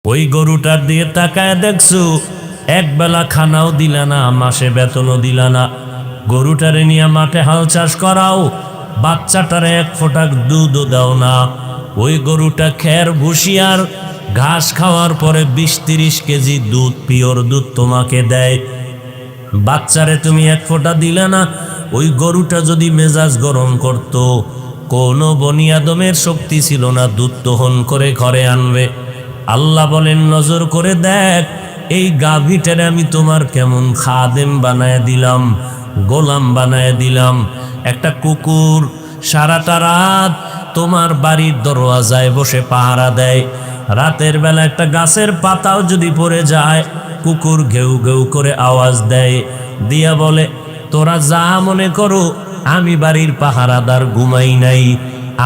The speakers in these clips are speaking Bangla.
ওই গরুটার দিয়ে তাকায় দেখছো একবেলা খানাও দিলা না, মাসে বেতনও দিলা না। গরুটারে নিয়ে মাঠে হাল চাষ করাও, বাচ্চাটারে এক ফোঁটা দুধও দাও না। ওই গরুটা খের ভুসি আর ঘাস খাওয়ার পরে 20-30 কেজি দুধ, পিওর দুধ তোমাকে দেয়। বাচ্চারে তুমি এক ফোঁটা দিলে না। ওই গরুটা যদি মেজাজ গরম করত, কোনো বনি আদমের শক্তি ছিল না দুধ দহন করে ঘরে আনবে। আল্লাহ বলেন নজর করে দেখ, এই গাভীটারে আমি তোমার কেমন খাদেম বানায় দিলাম, গোলাম বানায় দিলাম। একটা কুকুর সারাটা রাত তোমার বাড়ির দরওয়াজায় বসে পাহারা দেয়। রাতের বেলা একটা গাছের পাতাও যদি পড়ে যায়, কুকুর ঘেউ ঘেউ করে আওয়াজ দেয়, দিয়া বলে তোরা যা মনে করো, আমি বাড়ির পাহারাদার ঘুমাই নাই।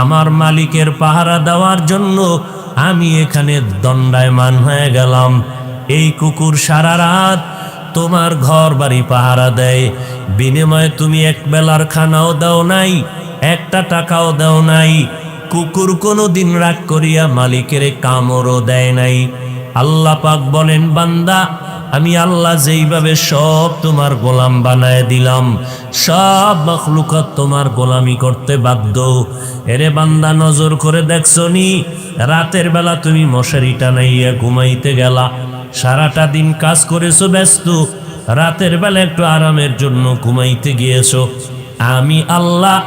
আমার মালিকের পাহারা দেওয়ার জন্য আমি এখানে দণ্ডায়মান হয়ে গেলাম। এই কুকুর সারা রাত তোমার ঘর বাড়ি পাহারা দেয়, বিনিময়ে তুমি এক বেলার খানাও দাও নাই, একটা টাকাও দাও নাই। কুকুর কোনো দিন রাগ করিয়া মালিকের কামড়ও দেয় নাই। আল্লাহ পাক বলেন বান্দা, আমি আল্লাহ যেইভাবে সব তোমার গোলাম বানায় দিলাম, সব মখলুকাত তোমার গোলামি করতে বাধ্য। এরে বান্দা নজর করে দেখছো নি, রাতের বেলা তুমি মশারি টানাইয়া ঘুমাইতে গেলা, সারাটা দিন কাজ করেছো ব্যস্ত, রাতের বেলা একটু আরামের জন্য ঘুমাইতে গিয়েছো। আমি আল্লাহ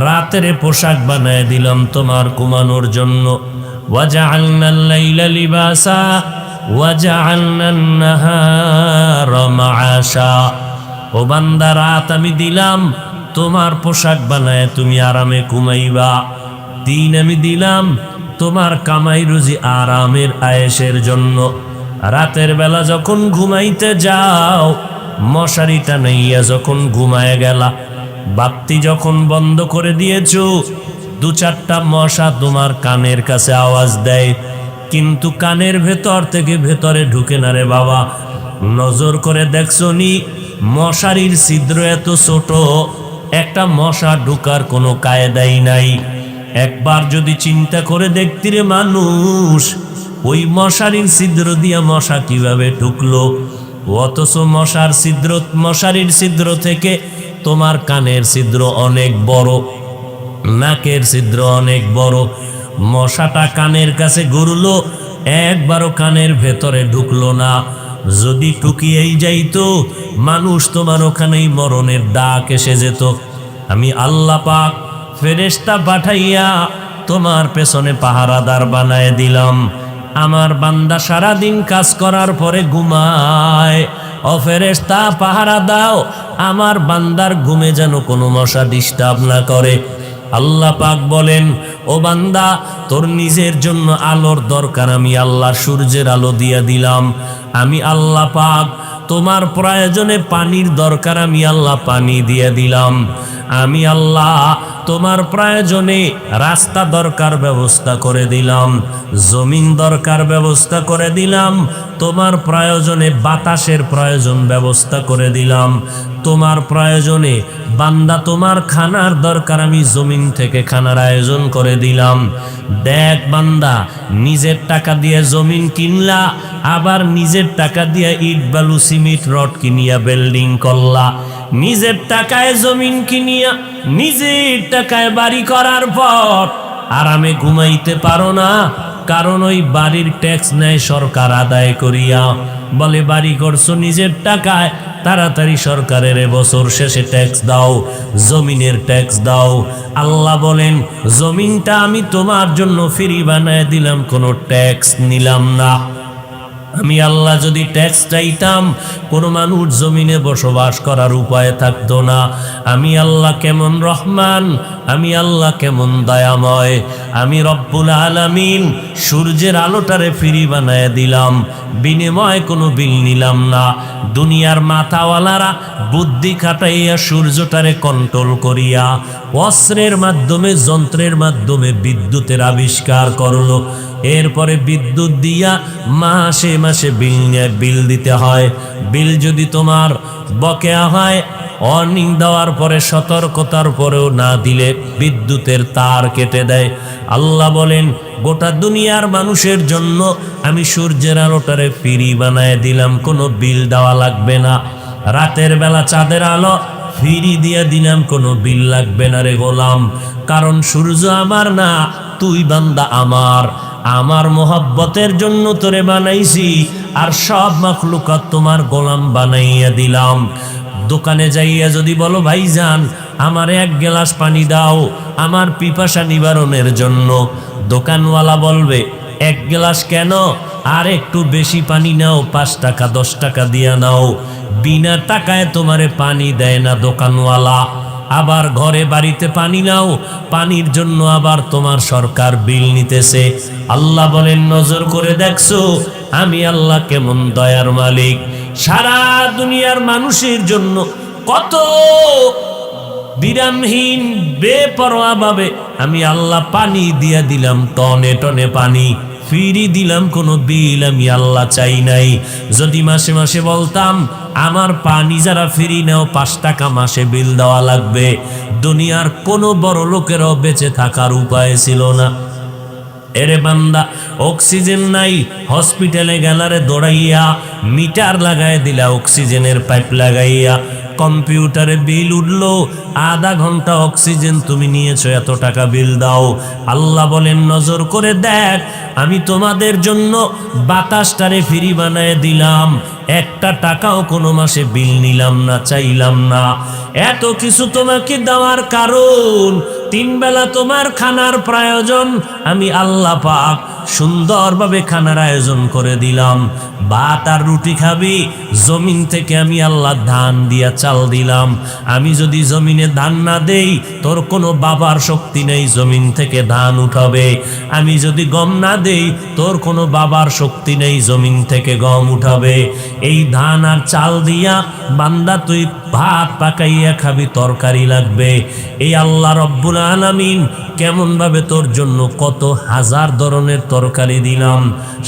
রাতের পোশাক বানায় দিলাম তোমার ঘুমানোর জন্য। ওয়াজআলনাল লাইলা লিবাসা ওয়াজআলনান নাহারা মাআশা। ও বান্দা, রাত আমি দিলাম তোমার পোশাক বানায় তুমি আরামে ঘুমাইবা, দিন আমি দিলাম তোমার কামাই রুজি আরামের আয়েশের জন্য। রাতের বেলা যখন ঘুমাইতে যাও, মশারিটা নাইয়া যখন ঘুমায় গেলা, বাতি যখন বন্ধ করে দিয়েছো, 2-4টা মশা তোমার কানের কাছে আওয়াজ দেয়, কিন্তু কানের ভেতর থেকে ভেতরে ঢুকে না রে বাবা। নজর করে দেখছো নি, মশারির ছিদ্র এত ছোট, একটা মশা ঢুকার কোনো কায়দাই নাই। একবার যদি চিন্তা করে দেখতি রে মানুষ, ওই মশারির ছিদ্র দিয়া মশা কিভাবে ঢুকলো, অথচ মশারির ছিদ্র থেকে তোমার কানের ছিদ্র অনেক বড়, নাকের ছিদ্র অনেক বড়। মশাটা কানের কাছে ঘুরলো, একবারও কানের ভেতরে ঢুকলো না। যদি টুকিয়েই যাইতো, মানুষ তোমার ওখানেই মরণের ডাক এসে যেত। আমি আল্লাহ পাক ফেরেশতা পাঠাইয়া তোমার পেছনে পাহারাদার বানায় দিলাম। আমার বান্দা সারাদিন কাজ করার পরে ঘুমায়, ও ফেরেশতা পাহারা দাও আমার বান্দার ঘুমে যেন কোনো মশা ডিস্টার্ব না করে। আল্লাহ পাক বলেন, ও বান্দা, তোর নিজের জন্য আলোর দরকার, আমি আল্লাহ সূর্যের আলো দিয়া দিলাম। আমি আল্লাহ পাক তোমার প্রয়োজনে পানির দরকার, আমি আল্লাহ পানি দিয়ে দিলাম। আমি আল্লাহ তোমার প্রয়োজনে রাস্তা দরকার ব্যবস্থা করে দিলাম, জমিন দরকার ব্যবস্থা করে দিলাম, তোমার প্রয়োজনে বাতাসের প্রয়োজন ব্যবস্থা করে দিলাম, তোমার প্রয়োজনে বান্দা তোমার খানার দরকার, আমি জমিন থেকে খানার আয়োজন করে দিলাম। দেখ বান্দা, নিজের টাকা দিয়ে জমিন কিনলা, আবার নিজের টাকা দিয়ে ইট বালু সিমেন্ট রড কিনিয়া বিল্ডিং করলা। নিজের টাকায় জমিন কিনিয়া নিজের টাকায় বাড়ি করার পর আরামে ঘুমাইতে পারো না, কারণ ওই বাড়ির ট্যাক্স নেয় সরকার আদায় করিয়া। বলে বাড়ি করছো নিজের টাকায়, তাড়াতাড়ি সরকারের এবছর শেষে ট্যাক্স দাও, জমিনের ট্যাক্স দাও। আল্লাহ বলেন, জমিনটা আমি তোমার জন্য ফ্রি বানায় দিলাম, কোনো ট্যাক্স নিলাম না। আমি আল্লাহ যদি ট্যাক্স চাইতাম, কোনো মানুষ জমিনে বসবাস করার উপায় থাকতো না। আমি আল্লাহ কেমন রহমান, আমি আল্লাহ কেমন দয়াময়। আমি রব্বুল আলামিন সূর্যের আলোটারে ফ্রি বানায় দিলাম, বিনিময়ে কোনো বিল নিলাম না। দুনিয়ার মাথাওয়ালারা বুদ্ধি খাটাইয়া সূর্যটারে কন্ট্রোল করিয়া অস্ত্রের মাধ্যমে, যন্ত্রের মাধ্যমে বিদ্যুতের আবিষ্কার করলো। এরপরে বিদ্যুৎ দিয়া মাসে মাসে বিল দিতে হয়। বিল যদি তোমার বকেয়া হয়, ওয়ার্নিং দেওয়ার পরে, সতর্কতার পরেও না দিলে বিদ্যুতের তার কেটে দেয়। আল্লাহ বলেন, গোটা দুনিয়ার মানুষের জন্য আমি সূর্যের আলোটারে ফ্রি বানায় দিলাম, কোনো বিল দেওয়া লাগবে না। রাতের বেলা চাঁদের আলো ফ্রি দিয়ে দিলাম, কোনো বিল লাগবে না রে গোলাম। কারণ সূর্য আমার না, তুই বান্দা আমার। আমার মোহাব্বতের জন্য তোরে বানাইছি, আর সব মাখলুকাত তোমার গোলাম বানাইয়া দিলাম। দোকানে যাইয়া যদি বলো ভাইজান আমার এক গ্লাস পানি দাও আমার পিপাসা নিবারণের জন্য, দোকানওয়ালা বলবে এক গ্লাস কেন, আর একটু বেশি পানি নাও, 5 টাকা 10 টাকা দিয়া নাও। বিনা টাকায় তোমারে পানি দেয় না দোকানওয়ালা। আবার ঘরে বাড়িতে পানি নাও, পানির জন্য আবার তোমার সরকার বিল নিতেছে। আল্লাহ বলেন নজর করে দেখছো আমি আল্লাহ কেমন দয়ার মালিক। সারা দুনিয়ার মানুষের জন্য কত বিরামহীন বেপরোয়া ভাবে আমি আল্লাহ পানি দিয়া দিলাম, টনে টনে পানি ফিরি দিলাম, কোনো বিল আমি আল্লাহ চাই নাই। যদি মাসে মাসে বলতাম আমার পানি যারা ফিরি নাও 5 টাকা মাসে বিল দেওয়া লাগবে, দুনিয়ার কোনো বড় লোকেরও বেঁচে থাকার উপায় ছিল না। এরে বান্দা অক্সিজেন নাই, হসপিটালে গেলারে দৌড়াইয়া মিটার লাগাই দিলা, অক্সিজেনের পাইপ লাগাইয়া। কম্পিউটারে বিল উঠলো, আধা ঘন্টা অক্সিজেন তুমি নিয়েছো, এত টাকা বিল দাও। আল্লাহ বলেন নজর করে দেখ আমি তোমাদের জন্য বাতাসটারে ফ্রি বানায় দিলাম, 1 টাকাও কোনো মাসে বিল নিলাম না, চাইলাম না। এত কিছু তোমাকে দেওয়ার কারণ 3 বেলা তোমার খানার প্রয়োজন, আমি আল্লাহ পাক সুন্দরভাবে খানার আয়োজন করে দিলাম। ভাত আর রুটি খাবি, জমিন থেকে আমি আল্লাহ ধান দিয়া চাল দিলাম। আমি যদি জমিনে ধান না দেই তোর কোনো বাবার শক্তি নেই জমিন থেকে ধান উঠাবে। আমি যদি গম না দেই তোর কোনো বাবার শক্তি নেই জমিন থেকে গম উঠাবে। এই ধান আর চাল দিয়া বান্দা তুই ভাত পাকাইয়া খাবি, তরকারি লাগবে। এই আল্লাহ রব্বুল আলামিন কেমন ভাবে তোর জন্য কত হাজার ধরনের তরকারি দিলাম,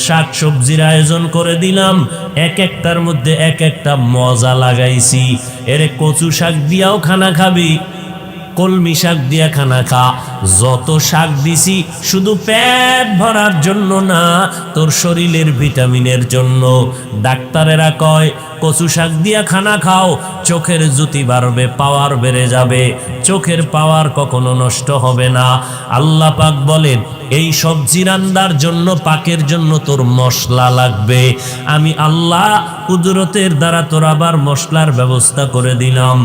শাক সবজির আয়োজন করে দিলাম, এক একটার মধ্যে এক একটা মজা লাগাইছি। এরে কচু শাক দিয়াও খানা খাবি, কলমি শাক দিয়া খানা খা। যত শাক দিছি শুধু পেট ভরার জন্য না, তোর শরীরের ভিটামিনের জন্য। ডাক্তারেরা কয় কচু শাক দিয়া খানা খাও, চোখের জ্যোতি বাড়বে, পাওয়ার বেড়ে যাবে, চোখের পাওয়ার কখনো নষ্ট হবে না। আল্লাহ পাক বলেন এই সবজি রান্নার জন্য পাকের জন্য তোর মশলা লাগবে। আমি আল্লাহ কুদরতের দ্বারা তোর আবার মশলার ব্যবস্থা করে দিলাম,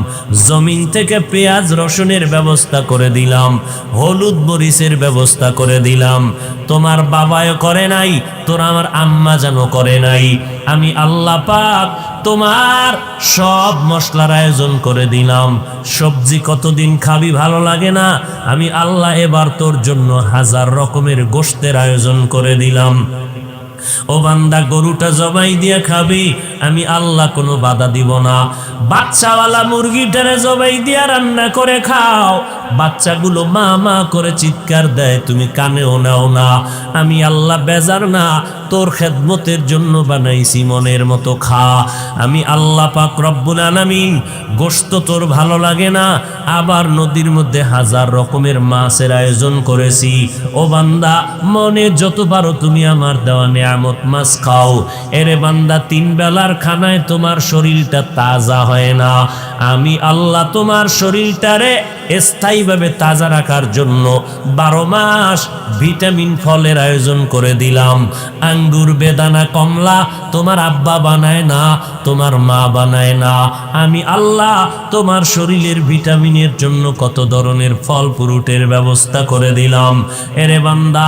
জমিন থেকে পেঁয়াজ রসুনের ব্যবস্থা করে দিলাম, হলুদ মরিচের ব্যবস্থা করে দিলাম। তোমার বাবাও করে নাই, তোর আমার আম্মা জানো করে নাই। আমি আল্লাহ পাক তোমার সব মশলার আয়োজন করে দিলাম। সবজি কতদিন খাবি ভালো লাগে না, আমি আল্লাহ এবার তোর জন্য 1000 রকমের গোশতের আয়োজন করে দিলাম। ও বান্দা গরুটা জবাই দিয়ে খাবি, আমি আল্লাহ কোনো বাধা দিব না। বাচ্চাওয়ালা মুরগিটারে জবাই দিয়া রান্না করে খাও, বাচ্চাগুলো মা মা করে চিৎকার দেয়, তুমি কানেও নাও না। আমি আল্লাহ বেজার না, তোর খেদমতের জন্য বানাইছি, মনের মতো খা। আমি আল্লাহ পাক রব্বুল আলামিন গোশত তোর ভালো লাগে না, আবার নদীর মধ্যে 1000 রকমের মাছের আয়োজন করেছি। ও বান্দা মনে যত পারো তুমি আমার দেওয়া নিয়ামত মাছ খাও। এরে বান্দা 3 বেলার খানায় তোমার শরীরটা তাজা হয় না, আমি আল্লাহ তোমার শরীরটারে স্থায়ীভাবে তাজা রাখার জন্য 12 মাস ভিটামিন ফলের আয়োজন করে দিলাম। আঙ্গুর বেদানা কমলা তোমার আব্বা বানায় না, তোমার মা বানায় না, আমি আল্লাহ তোমার শরীরের ভিটামিনের জন্য কত ধরনের ফল ফ্রুটের ব্যবস্থা করে দিলাম। এরে বান্দা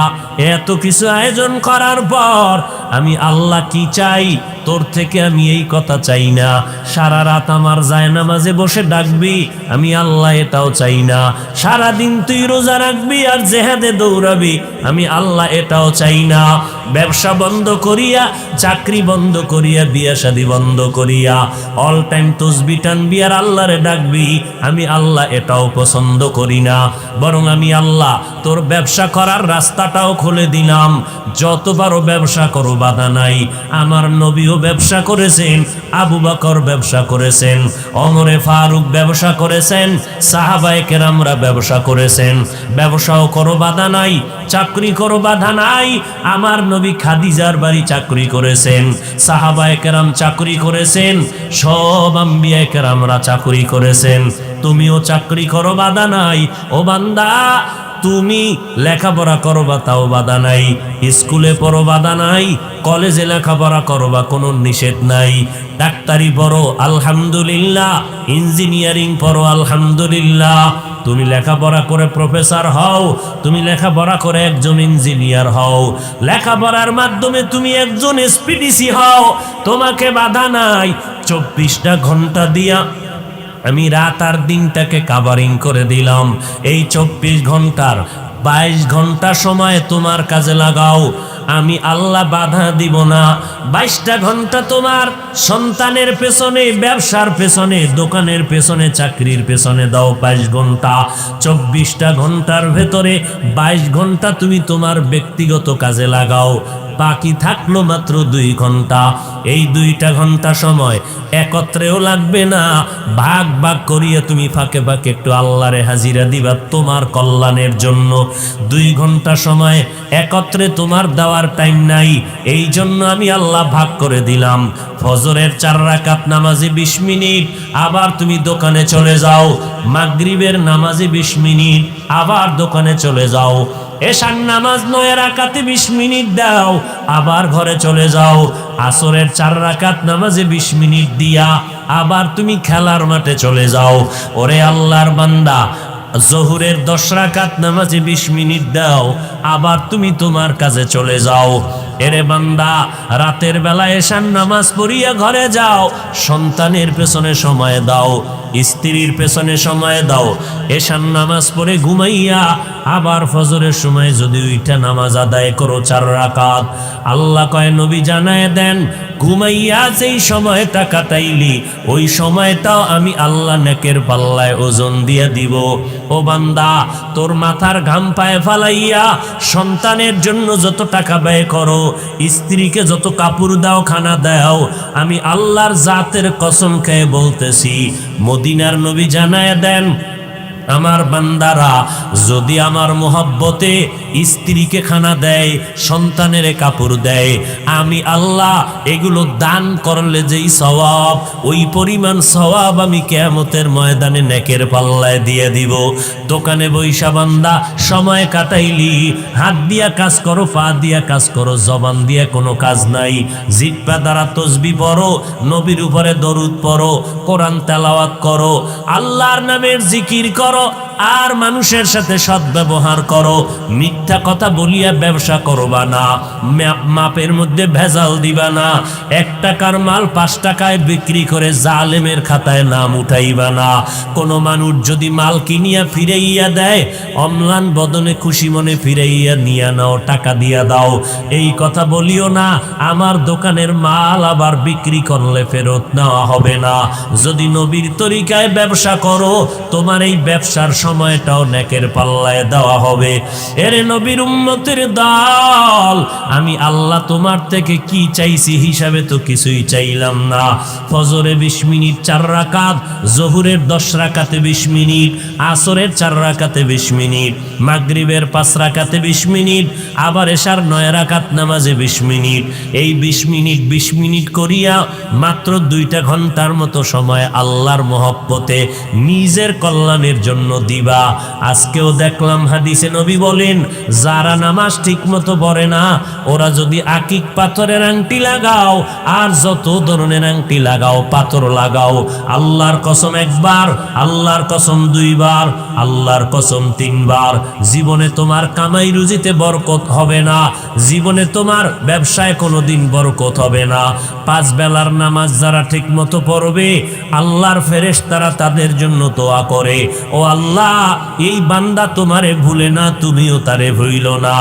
এত কিছু আয়োজন করার পর আমি আল্লাহ কি চাই তোর থেকে? আমি এই কথা চাই না সারা রাত আমার জায়নামাজে বসে ডাকবি, আমি আল্লাহ এটাও চাই না সারাদিন তুই রোজা রাখবি আর জেহাদে দৌড়াবি, আমি আল্লাহ এটাও চাই না ব্যবসা বন্ধ করিয়া, চাকরি বন্ধ করিয়া, বিয়া শাদী বন্ধ করিয়া অল টাইম তসবিহ টানবি আর আল্লাহরে ডাকবি, আমি আল্লাহ এটাও পছন্দ করি না। বরং আমি আল্লাহ তোর ব্যবসা করার রাস্তাটাও খুলে দিলাম, যত পারো ব্যবসা করো, বাধা নাই। আমার নবীও নবীও ব্যবসা করেছেন, আবু বকর ব্যবসা করেছেন, ওমরে ফারুক ব্যবসা করেছেন, সাহাবায়ে কেরামরা ব্যবসা করেছেন। ব্যবসাও করো বাধা নাই, চাকরি করো বাধা নাই। আমার নবী খাদিজার বাড়ি চাকরি করেছেন, সাহাবায়ে কেরাম চাকরি করেছেন, সব আম্বিয়ায়ে কেরামরা চাকরি করেছেন। তুমিও চাকরি করো বাধা নাই। ও বান্দা, তুমি লেখাপড়া করবা তাও বাধা নাই, স্কুলে পড়ো বাধা নাই, কলেজে লেখাপড়া করবা কোনো নিষেধ নাই। ডাক্তারি পড়ো আলহামদুলিল্লাহ, ইঞ্জিনিয়ারিং পড়ো আলহামদুলিল্লাহ। তুমি লেখাপড়া করে প্রফেসর হও, তুমি লেখাপড়া করে একজন ইঞ্জিনিয়ার হও, লেখাপড়ার মাধ্যমে তুমি একজন এসপিডিসি হও, তোমাকে বাধা নাই। 24টা ঘন্টা দিয়া আমি রাত আর দিনটাকে কাভারিং করে দিলাম। এই 24 ঘন্টার 22 ঘন্টা সময় তোমার কাজে লাগাও, আমি আল্লাহ বাধা দিব না। 22টা ঘন্টা তোমার সন্তানের পেছনে, ব্যবসার পেছনে, দোকানের পেছনে, চাকরির পেছনে দাও 22 ঘন্টা। 24টা ঘন্টার ভেতরে 22 ঘন্টা তুমি তোমার ব্যক্তিগত কাজে লাগাও। বাকি থাকলো মাত্র 2 ঘন্টা। এই 2টা ঘন্টা সময় একত্রেও লাগবে না, ভাগ ভাগ করিয়ে তুমি ফাঁকে ফাঁকে একটু আল্লাহরে হাজিরা দিবা তোমার কল্যাণের জন্য। 2 ঘন্টা সময় একত্রে তোমার দেওয়ার টাইম নাই, এই জন্য আমি আল্লাহ ভাগ করে দিলাম। ফজরের 4 রাকাত নামাজে 20 মিনিট, আবার তুমি দোকানে চলে যাও। মাগরিবের নামাজে 20 মিনিট, আবার দোকানে চলে যাও। এশার নামাজ 9 রাকাতে 20 মিনিট দাও, আবার ঘরে চলে যাও। আসরের 4 রাকাত নামাজে 20 মিনিট দিয়া আবার তুমি খেলার মাঠে চলে যাও। ওরে আল্লাহর বান্দা, জোহরের 10 রাকাত নামাজে 20 মিনিট দাও, আবার তুমি তোমার কাজে চলে যাও। এরে বান্দা, রাতের বেলা এশার নামাজ পড়িয়া ঘরে যাও, সন্তানের পেছনে সময় দাও, স্ত্রীর পেছনে সময় দাও। এশার নামাজ পড়ে ঘুমাইয়া আবার ফজরের সময় যদি ওইটা নামাজ আদায় করো 4 রাকাত। আল্লাহ কয়, নবী জানায় দেন, ঘুমাইয়া যেই সময়টা কাটাইলি ওই সময়টাও আমি আল্লাহ নেকের পাল্লায় ওজন দিয়ে দিব। ও বান্দা, তোর মাথার ঘাম পায়ে ফালাইয়া সন্তানের জন্য যত টাকা ব্যয় করো, স্ত্রীকে যত কাপড় দাও, খানা দাও, আমি আল্লাহর জাতের কসম খেয়ে বলতেছি, মদিনার নবী জানায় দেন, আমার বান্দারা যদি আমার মোহাব্বতে স্ত্রীকে খানা দেয়, সন্তানের কাপড় দেয়, আমি আল্লাহ এগুলো দান করলে যেই সওয়াব, ওই পরিমাণ সওয়াব আমি কিয়ামতের ময়দানে নেকের পাল্লায় দিয়ে দিব। দোকানে বৈশা বান্দা সময় কাটাইলি, হাত দিয়া কাজ করো, পা দিয়া কাজ করো, জবান দিয়া কোনো কাজ নাই। জিহ্বা দ্বারা তসবিহ পড়ো, নবীর উপরে দরুদ পড়ো, কোরআন তেলাওয়াত করো, আল্লাহর নামের জিকির করো, আর মানুষের সাথে সদ্ব্যবহার করো। মিথ্যা কথা বলিয়া ব্যবসা করবা না, মাপের মধ্যে ভেজাল দিবা না। 1 টাকার মাল 5 টাকায় বিক্রি করে জালেমের খাতায় নাম উঠাইবা না। কোনো মানুষ যদি মাল কিনিয়া ফিরাইয়া দেয়, অম্লান বদনে খুশি মনে ফিরাইয়া নিয়া নাও, টাকা দিয়া দাও। এই কথা বলিও না, আমার দোকানের মাল আবার বিক্রি করলে ফেরত নেওয়া হবে না। যদি নবীর তরিকায় ব্যবসা করো, তোমার এই ব্যবসার সময়টাও নেকের পাল্লায় দেওয়া হবে। এরে নবীর উম্মতের দল, আমি আল্লাহ তোমার থেকে কি চাইছি হিসাবে তো কিছুই চাইলাম না। ফজরে 20 মিনিট 4 রাকাত, জোহরের 10 রাকাতে 20 মিনিট, আসরের 4 রাকাতে 20 মিনিট, মাগরিবের 5 রাকাতে 20 মিনিট, আবার এশার 9 রাকাত নামাজে 20 মিনিট। এই 20 মিনিট 20 মিনিট করিয়া মাত্র 2টা ঘন্টার মতো সময় আল্লাহর মহব্বতে নিজের কল্যাণের জন্য দিবা। আজকেও দেখলাম হাদিসে নবী বলেন, যারা নামাজ ঠিক মতো পড়ে না, ওরা যদি আকিক পাথরের আংটি লাগাও আর যত ধরনের আংটি লাগাও, পাথর লাগাও, আল্লাহর কসম 1 বার, আল্লাহর কসম 2 বার, আল্লাহর কসম 3 বার, জীবনে তোমার কামাই রুজিতে বরকত হবে না, জীবনে তোমার ব্যবসায় কোনোদিন বরকত হবে না। 5 বেলার নামাজ যারা ঠিক মতো পড়বে, আল্লাহর ফেরেশতারা তাদের জন্য দোয়া করে, ও আল্লাহ, এই বান্দা তোমারে ভুলে না, তুমিও তারে ভুইল না,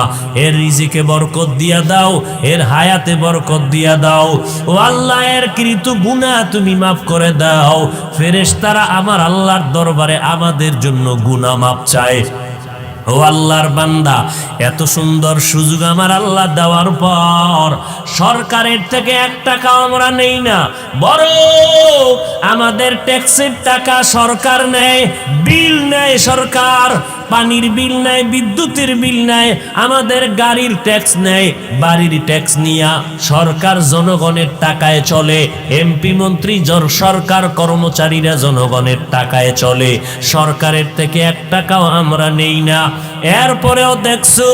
এর রিজিকে বরকত দিয়া দাও, এর হায়াতে বরকত দিয়া দাও। ও আল্লাহ, এর কৃত গুনাহ তুমি মাফ করে দাও। ফেরেশতারা আমার আল্লাহর দরবারে আমাদের জন্য গুনাহ মাফ চায়। ও আল্লাহর বান্দা, এত সুন্দর সুযোগ আমার আল্লাহ দেওয়ার পর সরকারের থেকে 1 টাকাও আমরা নেই না, বরং আমাদের ট্যাক্সের টাকা সরকার নেয়, বিল নেয় সরকার, পানির বিল নেয়, বিদ্যুতের বিল নেয়, আমাদের গাড়ির ট্যাক্স নেয়, বাড়ির ট্যাক্স নিয়া সরকার জনগণের টাকায় চলে, এমপি মন্ত্রী সরকার, কর্মচারীরা জনগণের টাকায় চলে, সরকারের থেকে 1 টাকাও আমরা নেই না। এরপরেও দেখছো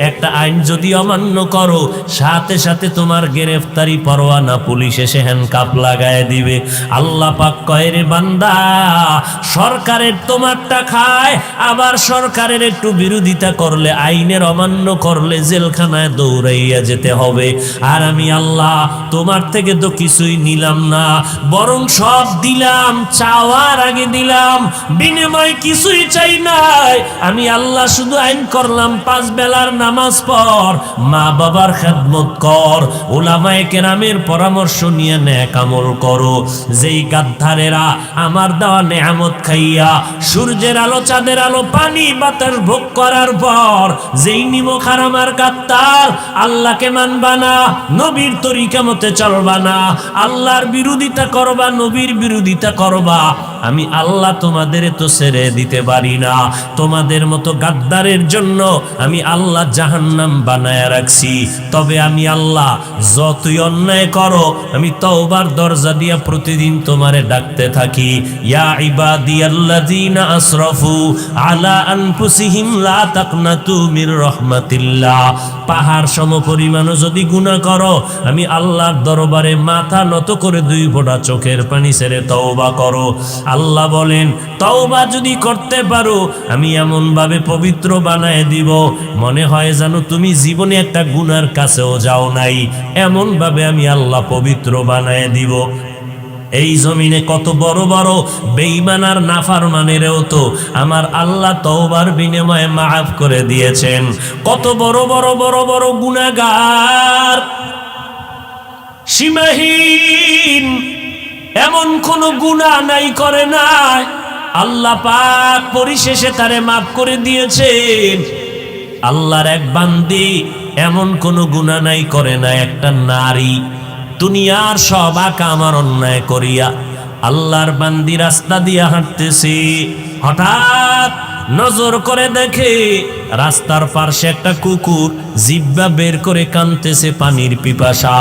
একটা আইন যদি অমান্য করো, সাথে সাথে তোমার গ্রেফতারি পরোয়ানা পুলিশ এসে হ্যান্ডকাপ লাগায় দিবে। আল্লাহ পাক কয়, রে বান্দা, সরকারের তোমারটা খায়, আবার সরকারের একটু বিরোধিতা করলে, আইনের অমান্য করলে জেলখানায় দৌড়াইয়া যেতে হবে। আর আমি আল্লাহ তোমার থেকে তো কিছুই নিলাম না, বরং সব দিলাম, চাওয়ার আগে দিলাম, বিনিময় কিছুই চাই নাই। আমি আল্লাহ শুধু আইন করলাম 5 বেলার নামাজ পড়, মা বাবার খেদমত কর, উলামায়ে কেরামের পরামর্শ নিয়ে নেক আমল করো। যেই গাদ্দারেরা আমার দেওয়া নেয়ামত খাইয়া সূর্যের আলো, চাঁদের আলো, পানি বাতাস ভোগ করার পর যেই নিমক আর আমার গাদ্দার, আল্লাহকে মানবা না, নবীর তরিকা মতে চলবা না, আল্লাহর বিরোধিতা করবা, নবীর বিরোধিতা করবা, আমি আল্লাহ তোমাদের তো ছেড়ে দিতে পারি না। তোমাদের মতো গাদ্দারের জন্য আমি আল্লাহ জাহান্নাম বানায়া রাখছি। তবে আমি আল্লাহ যতই অন্যায় করো, আমি তওবার দরজা দিয়া প্রতিদিন তোমারে ডাকতে থাকি, ইয়া ইবাদিয়াল্লাযীনা আসরাফু আলা আনফুসিহিম লা তাকনাতু মির রাহমাতিল্লাহ। পাহাড় সম পরিমাণও যদি গুনাহ করো, আমি আল্লাহর দরবারে মাথা নত করে 2 ফোঁটা চোখের পানি ছেড়ে তওবা করো। আল্লাহ বলেন, তওবা যদি করতে পারো, আমি এমন ভাবে পবিত্র বানায় দিব, মনে হয় যেন তুমি জীবনে একটা গুনার কাছেও যাও নাই, এমন ভাবে আমি আল্লাহ পবিত্র বানায় দিব। এই জমিনে কত বড় বড় বেঈমান আর নাফরমানেরও তো আমার আল্লাহ তওবার বিনিময়ে মাফ করে দিয়েছেন। কত বড় বড় বড় বড় গুনাহগার, সীমাহীন, এমন কোন গুনাহ নাই করে নাই, আল্লাহ পাক পরিশেষে তারে মাফ করে দিয়েছেন। আল্লাহর এক বান্দি এমন কোন গুনাহ নাই করে না, একটা নারী দুনিয়ার সব আমার অন্যায় করিয়া আল্লাহর বান্দি রাস্তা দিয়া হাঁটতেছে, হঠাৎ নজর করে দেখে রাস্তার পাশে একটা কুকুর জিহ্বা বের করে কাঁদতেছে, পানির পিপাসা।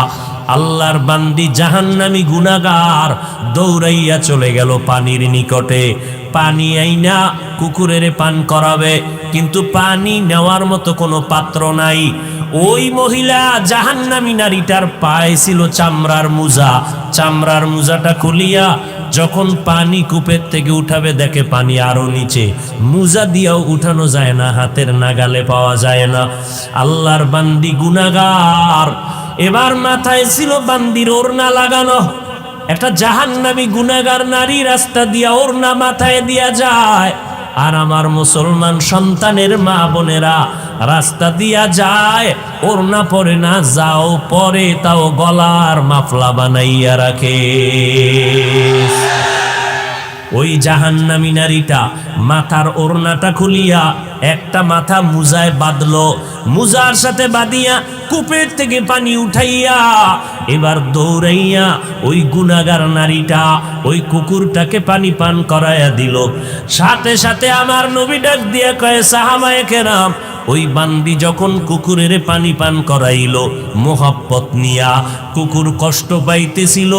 আল্লাহর বান্দি জাহান্নামী গুনাহগার দৌড়াইয়া চলে গেল পানির নিকটে, পানি আইনা কুকুরের পান করাবে, কিন্তু পানি নেওয়ার মতো কোনো পাত্র নাই। ওই মহিলা জাহান্নামী নারীটার পায়ে ছিল চামড়ার মুজা, চামড়ার মুজাটা খুলিয়া যখন পানি কূপের থেকে উঠাবে, দেখে পানি আরো নিচে, মুজা দিয়েও উঠানো যায় না, হাতের নাগালে পাওয়া যায় না। আল্লাহর বান্দি গুনাহগার, এবার মাথায় ছিল বান্দির ওড়না লাগানো। একটা জাহান্নামী গুনাহগার নারী রাস্তা দিয়া ওড়না মাথায় দিয়া যায়, আর আমার মুসলমান সন্তানের মা বোনেরা রাস্তা দিয়া যায়, ওড়না পরে না, যাও পরে তাও গলার মাফলা বানাইয়া রাখে। ওই জাহান্নামী নারীটা মাথার ওড়নাটা খুলিয়া একটা মাথা মুজায় বাঁধলো, মুজার সাথে বাঁধিয়া কূপের থেকে পানি উঠাইয়া এবার দৌড়াইয়া ওই গুনাহগার নারীটা ওই কুকুরটাকে পানি পান করাইয়া দিল। সাথে সাথে আমার নবী ডাক দিয়া কয়, সাহাবায়ে কেরাম, ওই বান্দি যখন কুকুরের পানি পান করাইল মোহাব্বত নিয়া, কুকুর কষ্ট পাইতেছিল,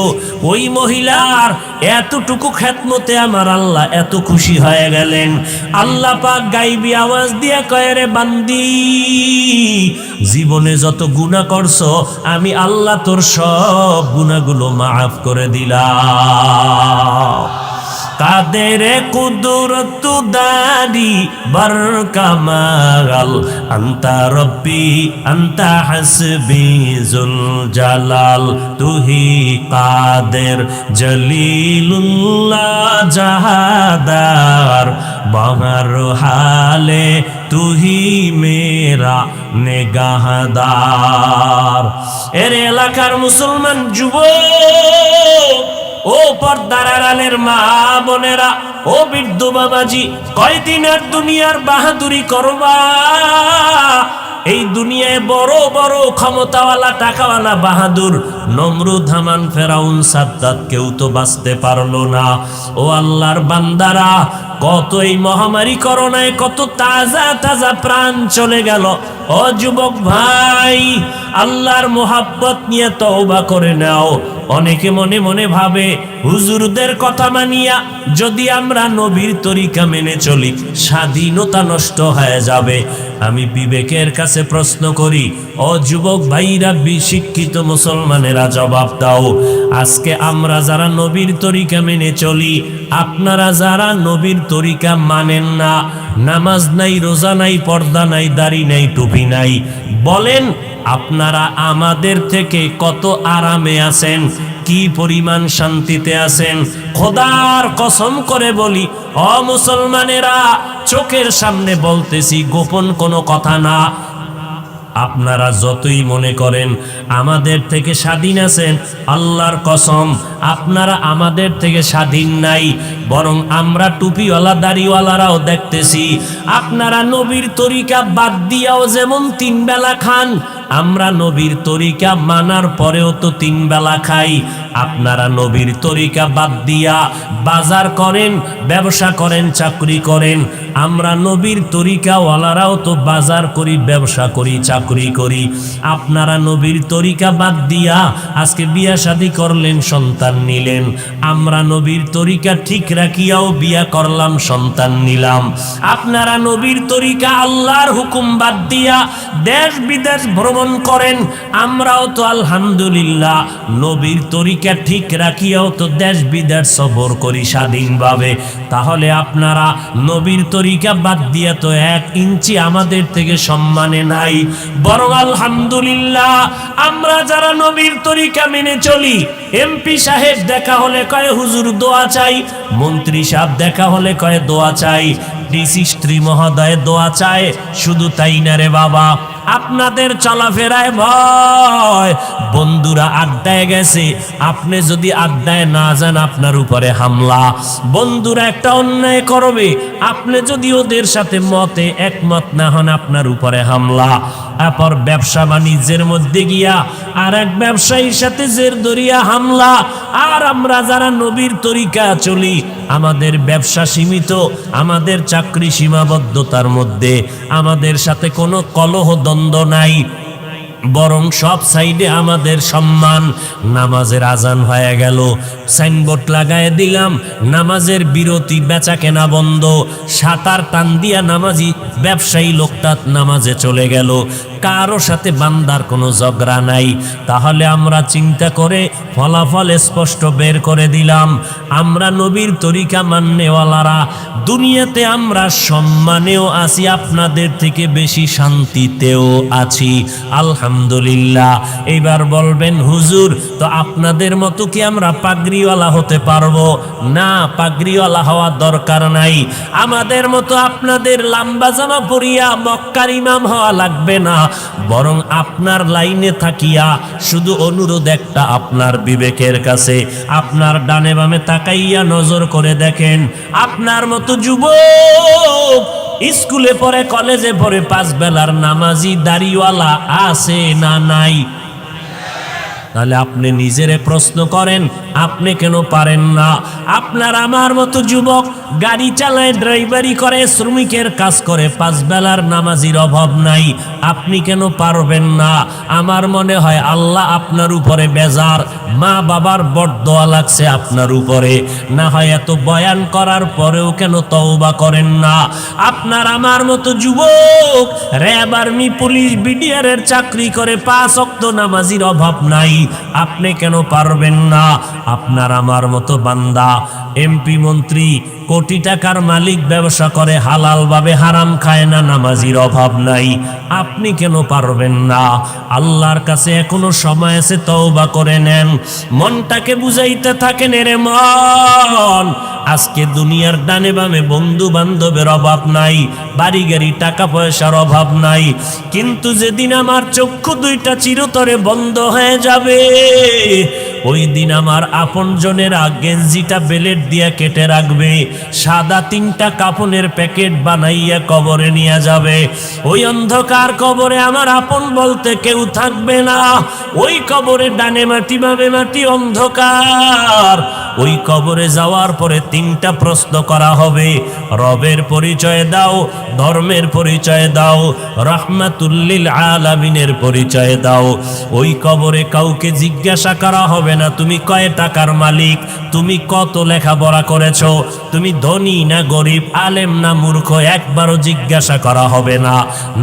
ওই মহিলার এতটুকু খেদমতে আমার আল্লাহ এত খুশি হয়ে গেলেন। আল্লাহ পাক গাইবি আওয়াজ দিয়া কয়, রে বান্দি, জীবনে যত গুনাহ করছো আমি আল্লাহ তোর সব গুনাহগুলো মাফ করে দিলাম। কাদের কুদরত দারি বর কামাল, আন্তা রব্বি আন্তা হাসবি জুল জালাল, তুহি কাদের জলিলুল্লাহ জাহাদার, বাহার হালে তুহি মেরা নেগাহদার। এর এলাকার মুসলমান যুবক, ও পর্দার আড়ালের মা বোনেরা, ও বৃদ্ধ বাবাজি, কয়দিন আর দুনিয়ার বাহাদুরি করবা? এই দুনিয়ায় বড় বড় ক্ষমতাওয়ালা টাকাওয়ালা বাহাদুর নমরুদ, হামান, ফেরাউন, সাদ্দাত কেউ তো বাঁচতে পারলো না। ও আল্লাহর বান্দারা, কত এই মহামারী করোনায় কত তাজা তাজা প্রাণ চলে গেল। ও যুবক ভাই, আল্লাহর মোহাব্বত নিয়ে তওবা করে নাও। অনেকে মনে মনে ভাবে হুজুরদের কথা মানিয়া যদি আমরা নবীর তরিকা মেনে চলি স্বাধীনতা নষ্ট হয়ে যাবে। আমি বিবেকের কাছে প্রশ্ন করি, ও যুবক ভাইরা, বিশিক্ষিত মুসলমানেরা, জবাব দাও। আজকে আমরা যারা নবীর তরিকা মেনে চলি, আপনারা যারা নবীর তরিকা মানেন না, নামাজ নাই, রোজা নাই, পর্দা নাই, দাড়ি নাই, টুপি নাই, বলেন আপনারা আমাদের থেকে কত আরামে আছেন, কি পরিমাণ শান্তিতে আছেন? খোদার কসম করে বলি, ও মুসলমানেরা, চোখের সামনে বলতেছি, গোপন কোনো কথা না, আপনারা যতই মনে করেন আমাদের থেকে স্বাধীন আছেন, আল্লাহর কসম আপনারা আমাদের থেকে স্বাধীন নাই। বরং আমরা টুপিওয়ালা দাড়িওয়ালারাও দেখতেছি আপনারা নবীর তরিকা বাদ দিয়াও যেমন 3 বেলা খান, আমরা নবীর তরিকা মানার পরেও তো 3 বেলা খাই। আপনারা নবীর তরিকা বাদ দিয়া বাজার করেন, ব্যবসা করেন, চাকরি করেন। আমরা নবীর তরিকাওয়ালারাও তো বাজার করি, ব্যবসা করি, চাকরি করি। আপনারা নবীর তরিকা বাদ দিয়া আজকে বিয়া শাদী করলেন, সন্তান নিলেন। আমরা নবীর তরিকা ঠিক রাখিয়াও বিয়া করলাম, সন্তান নিলাম। আপনারা নবীর তরিকা আল্লাহর হুকুম বাদ দিয়া দেশ বিদেশ ভ্রমণ করেন। আমরাও তো আলহামদুলিল্লাহ নবীর তরিকা ঠিক রাখিয়াও তো দেশ বিদেশ সফর করি স্বাধীনভাবে। তাহলে আপনারা নবীর তরিকা বাদ দিয়া তো 1 ইঞ্চি আমাদের থেকে সম্মানে নাই। বরং আলহামদুলিল্লাহ আমরা যারা নবীর তরিকা মেনে চলি, এমপি সাহেব দেখা হলে কয় হুজুর দোয়া চাই, মন্ত্রী সাহেব দেখা হলে কয় দোয়া চাই, ডিসি স্ত্রী মহোদয় দোয়া চায়। শুধু তাই না রে বাবা, আপনাদের চলাফেরায় ভয়। বন্ধুরা আড্ডায় গেছে, আপনি যদি আড্ডায় না যান আপনার উপরে হামলা। বন্ধুরা একটা অন্যায় করবে, আপনি যদি ওদের সাথে মতে একমত না হন আপনার উপরে হামলা। তারপর ব্যবসা বাণিজ্যের মধ্যে গিয়া আর এক ব্যবসায়ীর সাথে জের ধরিয়া হামলা। আর আমরা যারা নবীর তরিকা চলি, আমাদের ব্যবসা সীমিত, আমাদের চাকরি সীমাবদ্ধতার মধ্যে, আমাদের সাথে কোনো কলহ দ্বন্দ্ব নাই, বরং সব সাইডে আমাদের সম্মান। নামাজের আজান হয়ে গেল, সাইনবোর্ড লাগায় দিলাম নামাজের বিরতি, বেচা কেনা বন্ধ। সাঁতার টান দিয়া নামাজি ব্যবসায়ী লোকটা নামাজে চলে গেল, কারো সাথে বান্দার কোনো ঝগড়া নাই। তাহলে আমরা চিন্তা করে ফলাফল স্পষ্ট বের করে দিলাম, আমরা নবীর তরিকা মাননেওয়ালারা দুনিয়াতে আমরা সম্মানেও আছি, আপনাদের থেকে বেশি শান্তিতেও আছি, আলহামদুলিল্লাহ। এইবার বলবেন হুজুর, তো আপনাদের মতো কি আমরা পাগড়িওয়ালা হতে পারবো? না, পাগড়িওয়ালা হওয়ার দরকার নাই। আমাদের মতো আপনাদের লম্বা জামা পরিয়া মক্কার ইমাম হওয়া লাগবে না। বরং আপনার লাইনে থাকিয়া শুধু অনুরোধ একটা, আপনার বিবেকের কাছে, আপনার ডানে বামে তাকাইয়া নজর করে দেখেন, আপনার মতো যুবক স্কুলে পড়ে, কলেজে পড়ে, 5 বেলার নামাজি দাড়িওয়ালা আছে না নাই? তাহলে আপনি নিজেরে প্রশ্ন করেন, আপনি কেন পারেন না? আপনার আমার মতো যুবক গাড়ি চালায়, ড্রাইভারি করে, শ্রমিকের কাজ করে, 5 বেলার নামাজির অভাব নাই, আপনি কেন পারবেন না? আমার মনে হয় আল্লাহ আপনার উপরে বেজার, মা বাবার বরদোয়া লাগছে আপনার উপরে। না হয় এত বয়ান করার পরেও কেন তওবা করেন না? আপনার আমার মতো যুবক র্যাব, আর্মি, পুলিশ, বিডিআরের চাকরি করে, 5 ওয়াক্ত নামাজির অভাব নাই, আপনি কেন পারবেন না? আপনার আমার মতো বান্দা এমপি, মন্ত্রী, কোটি টাকার মালিক, ব্যবসা করে, হালাল ভাবে, হারাম খায় না, নামাজির অভাব নাই, আপনি কেন পারবেন না? আল্লাহর কাছে এখনো সময় আছে, তওবা করে নেন। মনটাকে বুঝাইতে থাকেন, এরে মন, আজকে দুনিয়ার ডানে বামে বন্ধু বান্ধবের অভাব নাই, বাড়ি গাড়ি টাকা পয়সার অভাব নাই, কিন্তু যেদিন আমার চক্ষু 2টা চিরতরে বন্ধ হয়ে যাবে, ওই দিন আমার আপনজনেরা গেঞ্জিটা বেলেট দিয়া কেটে রাখবে, সাদা 3টা কাফনের প্যাকেট বানাইয়া কবরে নিয়ে যাবে। ওই অন্ধকার কবরে আমার আপন বলতে কেউ থাকবে না। ওই কবরে ডানে মাটি বামে মাটি অন্ধকার। ওই কবরে যাওয়ার পরে 3টা প্রশ্ন করা হবে, রবের পরিচয় দাও, ধর্মের পরিচয় দাও, রাহমাতুল লিল আলামিনের পরিচয় দাও। ওই কবরে কাউকে জিজ্ঞাসা করা হবে না তুমি কয় টাকার মালিক, তুমি কত লেখাপড়া করেছো, তুমি ধনী না গরিব, আলেম না মূর্খ, একবারও জিজ্ঞাসা করা হবে না।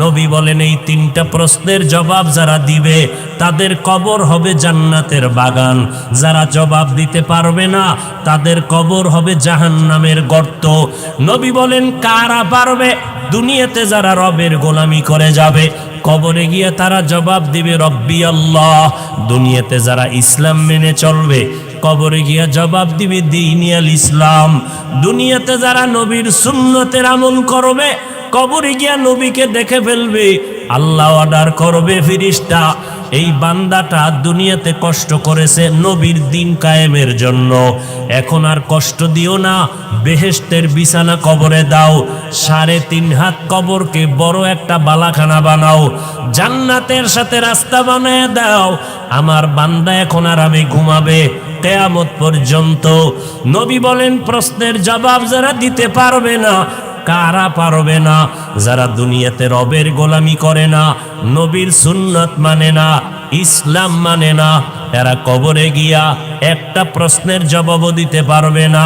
নবী বলেন এই 3টা প্রশ্নের জবাব যারা দিবে তাদের কবর হবে জান্নাতের বাগান। যারা জবাব দিতে পারবে না তাদের কবর হবে জাহান্নামের গর্ত। নবী বলেন কারা পারবে? দুনিয়াতে যারা রবের গোলামি করে যাবে, কবরে গিয়ে তারা জবাব দিবে রব্বি আল্লাহ। দুনিয়াতে যারা ইসলাম মেনে চলবে, কবরে গিয়া জবাব দিবে দ্বীনুল ইসলাম। দুনিয়াতে যারা নবীর সুন্নতের আমল করবে, কবরে গিয়া নবীকে দেখে ফেলবে, আল্লাহ অর্ডার করবে ফেরেশতা এই বান্দাটা দুনিয়াতে কষ্ট করেছে নবীর দিন কায়েমের জন্য, এখন আর কষ্ট দিও না, বেহেশতের বিছানা কবরে দাও, 3.5 হাত কবরকে বড় একটা বালাখানা বানাও, জান্নাতের সাথে রাস্তা বানায় দাও, আমার বান্দা এখন আরামে ঘুমাবে কিয়ামত পর্যন্ত। নবী বলেন প্রশ্নের জবাব যারা দিতে পারবে না, কারা পারবে না? যারা দুনিয়াতে রবের গোলামি করে না, নবীর সুন্নত মানে না, ইসলাম মানে না, এরা কবরে গিয়া একটা প্রশ্নের জবাবও দিতে পারবে না।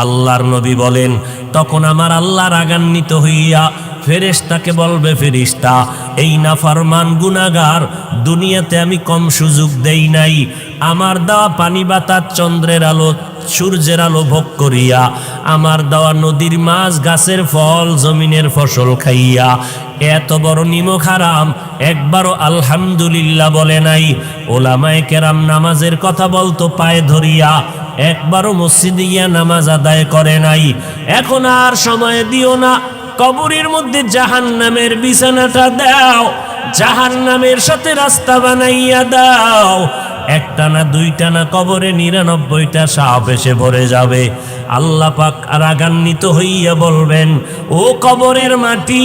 আল্লাহর নবী বলেন তখন আমার আল্লাহ রাগান্বিত হইয়া ফেরেশতাকে বলবে, ফেরেশতা এই নাফরমান গুনাহগার দুনিয়াতে আমি কম সুযোগ দেই নাই, আমার দেওয়া পানি বাতাস চন্দ্রের আলো সূর্যের আলো ভোগ করিয়া, আমার দেওয়া নদীর মাছ গাছের ফল জমিনের ফসল খাইয়া এত বড় নিমক হারাম একবারও আলহামদুলিল্লাহ বলে নাই। ওলামায়ে কেরাম নামাজের কথা বলতো পায়ে ধরিয়া, একবারও মসজিদে গিয়া নামাজ আদায় করে নাই। এখন আর সময় দিও না, কবরের মধ্যে জাহান্নামের বিছানাটা দাও, জাহান্নামের সাথে রাস্তা বানাইয়া দাও। একটা না দুইটা না, কবরে 99টা সাপ এসে ভরে যাবে। আল্লাহ পাক রাগান্বিত হইয়া বলবেন, ও কবরের মাটি,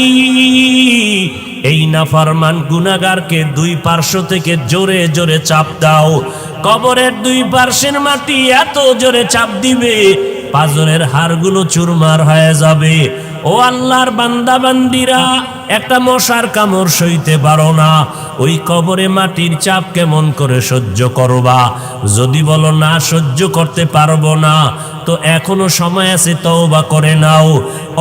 এই নাফরমান গুনাহগারকে 2 পার্শ্ব থেকে জোরে জোরে চাপ দাও। কবরের 2 পার্শ্বের মাটি এত জোরে চাপ দিবে পাজরের হাড়গুলো চুরমার হয়ে যাবে। ও আল্লাহর বান্দা বান্দিরা, একটা মশার কামড় সইতে পারো না, ওই কবরে মাটির চাপ কেমন করে সহ্য করবা? যদি বলো না সহ্য করতে পারবো না, তো এখনো সময় আছে, তওবা করে নাও।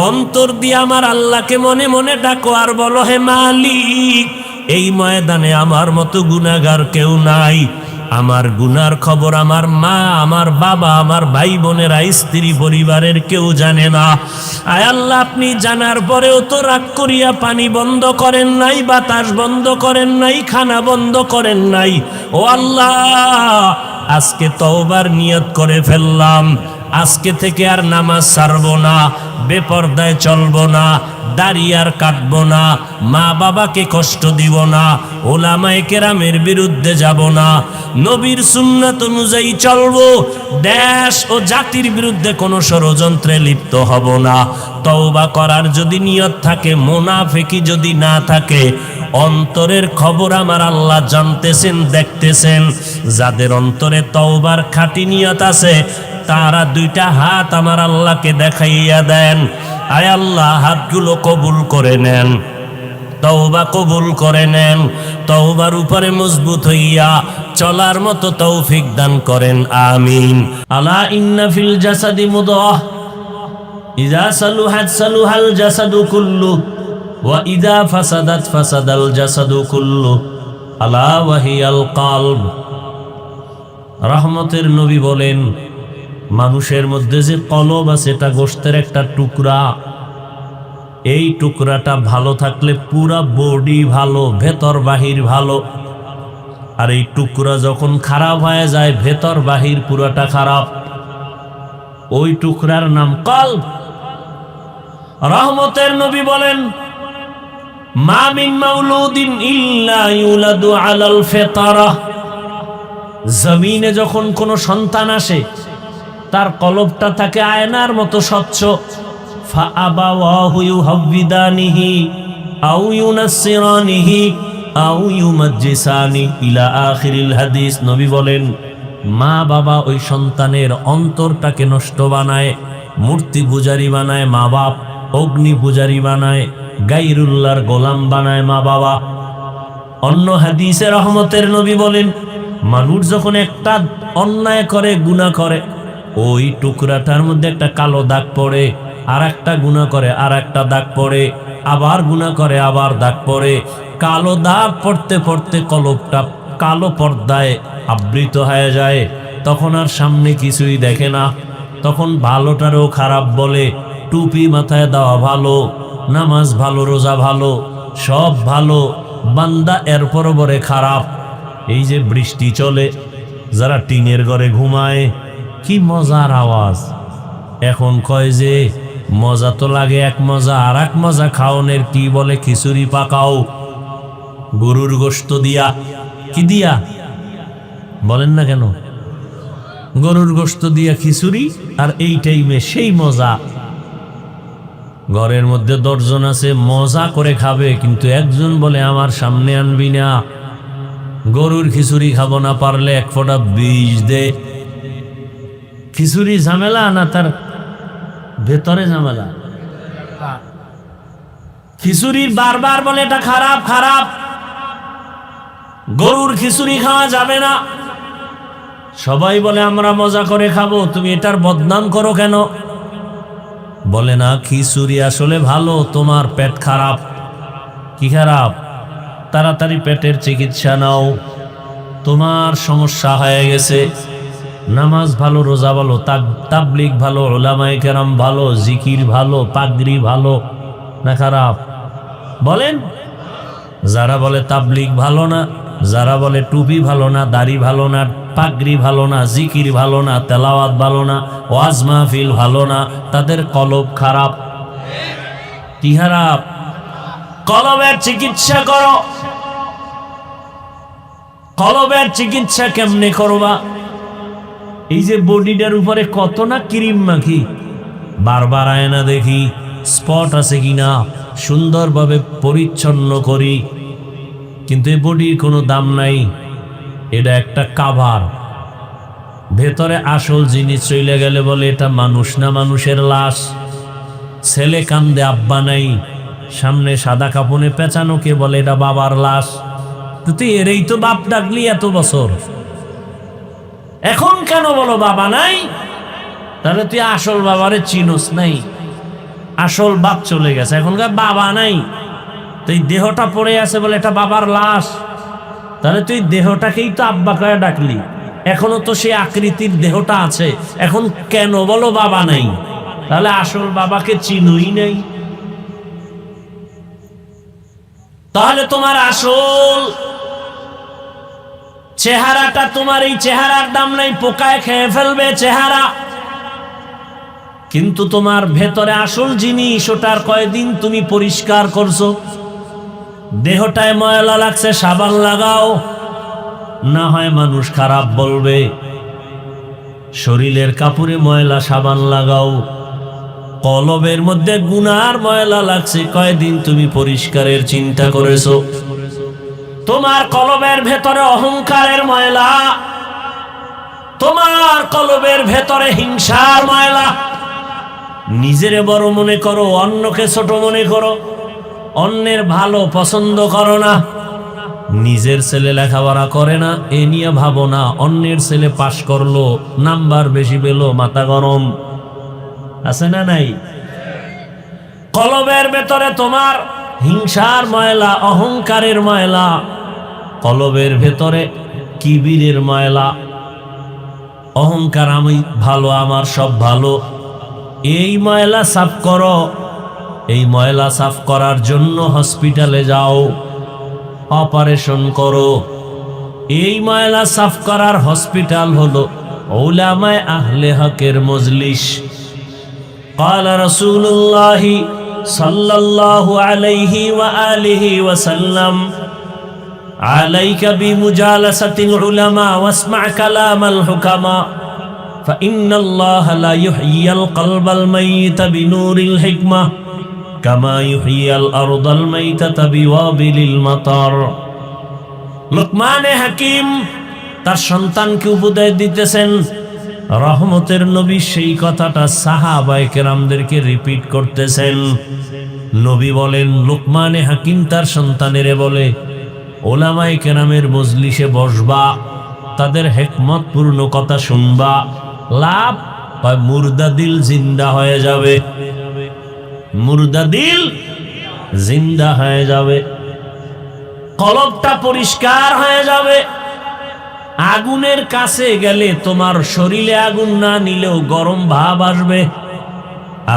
অন্তর দিয়ে আমার আল্লাহকে মনে মনে ডাকো আর বলো, হে মালিক, এই ময়দানে আমার মতো গুনাহগার কেউ নাই। আমার গুনার খবর আমার মা, আমার বাবা, আমার ভাই বোনেরা, স্ত্রী পরিবারের কেউ জানে না। আয় আল্লাহ, আপনি জানার পরেও তো রাগ করিয়া পানি বন্ধ করেন নাই, বাতাস বন্ধ করেন নাই, খানা বন্ধ করেন নাই। ও আল্লাহ, আজকে তওবার নিয়ত করে ফেললাম, আজকে থেকে আর নামাজ ছাড়বো না, বেপরদায় চলবো না, দাড়ি আর কাটবো না, মা বাবাকে কষ্ট দিব না, ওলামায়ে কেরামের বিরুদ্ধে যাব না, নবীর সুন্নাত অনুযায়ী চলবো, দেশ ও জাতির বিরুদ্ধে কোনো ষড়যন্ত্রে লিপ্ত হব না। তওবা করার যদি নিয়ত থাকে, মুনাফিকি যদি না থাকে, অন্তরের খবর আমার আল্লাহ জানতেছেন, দেখতেছেন। যাদের অন্তরে তওবার খাঁটি নিয়ত আছে, তারা 2টা হাত আমার আল্লাহকে দেখাইয়া দেন। আয় আল্লাহ, হাতগুলো কবুল করে নেন, তওবা কবুল করে নেন, তওবার উপরে মজবুত হইয়া চলার মতো তৌফিক দান করেন, আমিন। আলা ইন্না ফিল জাসাদি মুদগাহ ইযা সালুহাত সালুহাল জাসাদু কুল্লু ওয়া ইযা ফাসাদাত ফাসাদাল জাসাদু কুল্লু আলা ওয়া হিয়াল কলব। রহমতের নবী বলেন, মানুষের মধ্যে যে কলব আছে, এটা গোশতের একটা টুকরা। এই টুকরাটা ভালো থাকলে পুরা বডি ভালো, ভেতর বাহির ভালো। আর এই টুকরা যখন খারাপ হয়ে যায়, ভেতর বাহির পুরাটা খারাপ, ওই টুকরার নাম কলব। রহমতের নবী বলেন, মা মিন মাউলুদিন ইল্লা ইউলাদু আলাল ফিতরা জমিনে যখন কোনো সন্তান আসে তার কলবটা থাকে আয়নার মতো স্বচ্ছ। ফাআবাওয়াহু ইউহাব্বিদানিহি আও ইউনাসসিরানিহি আও ইউমাজ্জিসানি ইলা আখিরিল হাদিস। নবী বলেন, মা বাবা ওই সন্তানের অন্তরটাকে নষ্ট বানায়, মূর্তি পূজারি বানায় মা বাপ, অগ্নি পূজারি বানায়, গায়রুল্লাহর গোলাম বানায় মা বাবা। অন্য হাদিসে রহমতের নবী বলেন, মানুষ যখন একটা অন্যায় করে, গুনাহ করে, ওই টুকরাটার মধ্যে একটা কালো দাগ পড়ে, আর একটা গুনাহ করে আর একটা দাগ পড়ে, আবার গুনাহ করে আবার দাগ পড়ে। কালো দাগ পড়তে পড়তে কলবটা কালো পর্দায় আবৃত হয়ে যায়। তখন আর সামনে কিছুই দেখে না। তখন ভালোটারও খারাপ বলে। টুপি মাথায় দেওয়া ভালো, নামাজ ভালো, রোজা ভালো, সব ভালো, বান্দা এরপর বরে খারাপ। এই যে বৃষ্টি চলে, যারা টিনের ঘরে ঘুমায়, কি মজার আওয়াজ। এখন কয় যে মজা তো লাগে এক মজা, আর এক মজা খাওনের কি বলে খিচুড়ি পাকাও গরুর গোশত দিয়া। কি দিয়া বলেন না কেন? গরুর গোশত দিয়া খিচুড়ি, আর এই টাইমে সেই মজা। ঘরের মধ্যে 10 জন আছে, মজা করে খাবে, কিন্তু একজন বলে আমার সামনে আনবি না, গরুর খিচুড়ি খাবো না, পারলে 1 ফোঁটা বিষ দে। খিচুড়ি ঝামেলা না তার ভেতরে ঝামেলা? খিচুড়ির বারবার বলে এটা খারাপ খারাপ, গরুর খিচুড়ি খাওয়া যাবে না। সবাই বলে আমরা মজা করে খাবো, তুমি এটার বদনাম করো কেন? বলে না, খিচুড়ি আসলে ভালো, তোমার পেট খারাপ। কি খারাপ? তাড়াতাড়ি পেটের চিকিৎসা নাও, তোমার সমস্যা হয়ে গেছে। নামাজ ভালো, রোজা ভালো, তাবলিগ ভালো, উলামায়ে কেরাম ভালো, জিকির ভালো, পাগড়ি ভালো না খারাপ? বলেন। যারা বলে তাবলিগ ভালো না, যারা বলে টুপি ভালো না, দাড়ি ভালো না, পাগড়ি ভালো না, জিকির ভালো না, তেলাওয়াত ভালো না, ওয়াজ মাহফিল ভালো না, তাদের কলব খারাপ। কি খারাপ? কলবের চিকিৎসা করো। কলবের চিকিৎসা কেমনে করবা? এই যে বডিটার উপরে কত না ক্রিম মাখি, বারবার আয়না দেখি স্পট আছে কিনা, সুন্দরভাবে পরিচ্ছন্ন করি, কিন্তু এই বডির কোনো দাম নাই। এটা একটা কাভার। ভেতরে আসল জিনিস চলে গেলে বলে এটা মানুষ না, মানুষের লাশ। ছেলে কান্দে, আব্বা নাই, সামনে সাদা কাপড়ে পেঁচানোকে বলে এটা বাবার লাশ। তুই এরই তো বাপ ডাকলি এত বছর, এখন কেন বলো বাবা নাই? তাহলে তুই আসল বাবারে চিনোস নাই, আসল বাপ চলে গেছে, এখনকার বাবা নাই। তুই দেহটা পড়ে আছে বলে এটা বাবার লাশ, তাহলে তুই দেহটাকেই তো আব্বা কয়ে ডাকলি, এখনো তো সেই আকৃতির দেহটা আছে, এখন কেন বলো বাবা নাই? তাহলে আসল বাবাকে চিনোই নাই। তাহলে তোমার আসল চেহারাটা, তোমার এই চেহারার দাম নাই, পোকায় খেয়ে ফেলবে চেহারা, কিন্তু তোমার ভেতরে আসল জিনিস, ওটার কয়দিন তুমি পরিষ্কার করছো? দেহটায় ময়লা লাগছে, সাবান লাগাও, না হয় মানুষ খারাপ বলবে। শরীরের কাপড়ে ময়লা, সাবান লাগাও। কলবের মধ্যে গুনার ময়লা লাগছে, কয়দিন তুমি পরিষ্কারের চিন্তা করেছো? তোমার কলবের ভেতরে অহংকারের ময়লা, তোমার কলবের ভেতরে হিংসার ময়লা। নিজেরে বড় মনে করো, অন্যকে ছোট মনে করো, অন্যের ভালো পছন্দ করো না। নিজের ছেলে লেখাপড়া করে না এ নিয়ে ভাবো না, অন্যের ছেলে পাশ করলো, নাম্বার বেশি পেলো, মাথা গরম। আছে না নাই? কলবের ভেতরে তোমার হিংসার ময়লা, অহংকারের ময়লা, কলবের ভেতরে কিবিরের ময়লা, অহংকার, আমি ভালো, আমার সব ভালো। এই ময়লা সাফ করো। এই ময়লা সাফ করার জন্য হসপিটালে যাও, অপারেশন করো। এই ময়লা সাফ করার হসপিটাল হলো উলামায়ে আহলে হকের মজলিস। قال رسول الله صلى الله عليه وآله وسلم আলাইকা বিমুজালাসাতিল উলামা ওয়াসমা কালামাল হুকামা ফাইন্নাল্লাহা লা ইউহয়িল কলবাল মাইয়িতা বিনূরিল হিকমা কামা ইউহয়িল আরদাল মাইতাতা বিওয়াবিলিল মাতার। লুকমানে হাকিম তার সন্তানকে উপদেশ দিতেছেন। রহমতের নবী সেই কথাটা সাহাবায়ে কেরামদেরকে রিপিট করতেছেন। নবী বলেন, লুকমানে হাকিম তার সন্তানেরে বলে, ওলামায়ে কেরামের মজলিসে বসবা, তাদের হিকমতপূর্ণ কথা শুনবা, লাভ হয় মুর্দা দিল জিন্দা হয়ে যাবে, মুর্দা দিল জিন্দা হয়ে যাবে, কলবটা পরিষ্কার হয়ে যাবে। আগুনের কাছে গেলে তোমার শরীরে আগুন না নিলেও গরম ভাব আসবে।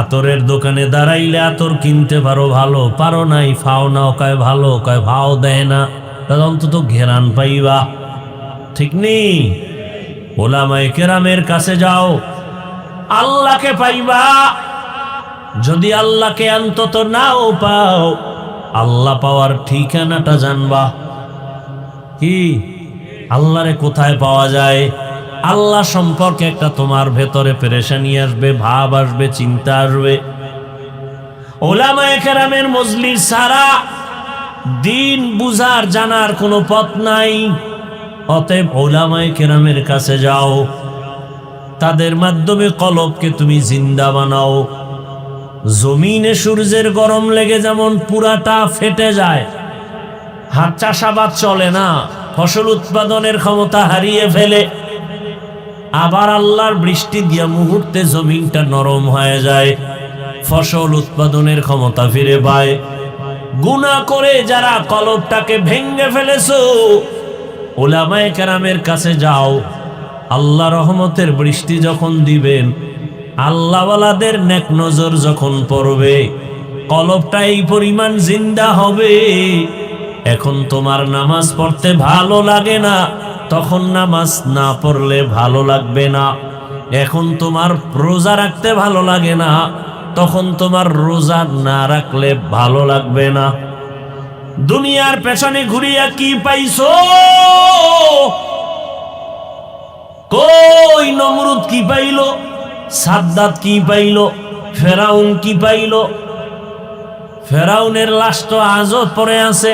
আতরের দোকানে দাঁড়াইলে আতর কিনতে পারো, ভালো পারো নাই ফাও নাও, কয় ভালো, কয় ভাও দেয় না, তাহলে অন্তত ঘেরান পাইবা। ঠিক নেই? ওলামায়ে কেরামের কাছে যাও, আল্লাহকে পাইবা। যদি আল্লাহকে অন্তত নাও পাও, আল্লাহ পাওয়ার ঠিকানাটা জানবা। কি আল্লাহরে কোথায় পাওয়া যায়? আল্লাহ সম্পর্কে একটা তোমার ভেতরে পেরেশানি আসবে, ভাব আসবে, চিন্তা আসবে। ওলামায়ে কেরামের মজলিস ছাড়া দিন বুঝার জানার কোনো পথ নাই। অতএব ওলামায়ে কেরামের কাছে যাও, তাদের মাধ্যমে কলবকে তুমি জিন্দা বানাও। জমিনে সূর্যের গরম লেগে যেমন পুরাটা ফেটে যায়, হাত চাষাবাদ চলে না, ফসল উৎপাদনের ক্ষমতা হারিয়ে ফেলে, আবার আল্লাহর বৃষ্টি দিয়া মুহূর্তে জমিনটা নরম হয়ে যায়, ফসল উৎপাদনের ক্ষমতা ফিরে পায়। গুনাহ করে যারা কলবটাকে ভেঙে ফেলেছো, ওলামায়ে কেরামের কাছে যাও। আল্লাহ রহমতের বৃষ্টি যখন দিবেন, আল্লাহওয়ালাদের নেক নজর যখন পড়বে, কলবটা এই পরিমাণ জিন্দা হবে। এখন তোমার নামাজ পড়তে ভালো লাগে না, তখন নামাজ না পড়লে ভালো লাগবে না। এখন তোমার রোজা রাখতে ভালো লাগে না, তখন তোমার রোজা না রাখলে ভালো লাগবে না। দুনিয়ার পেছনে ঘুরিয়া কি পাইছো? কই নমরুদ কি পাইল, সাদ্দাত কি পাইল, ফেরাউন কি পাইল? ফেরাউনের লাশ তো আজও পড়ে আছে।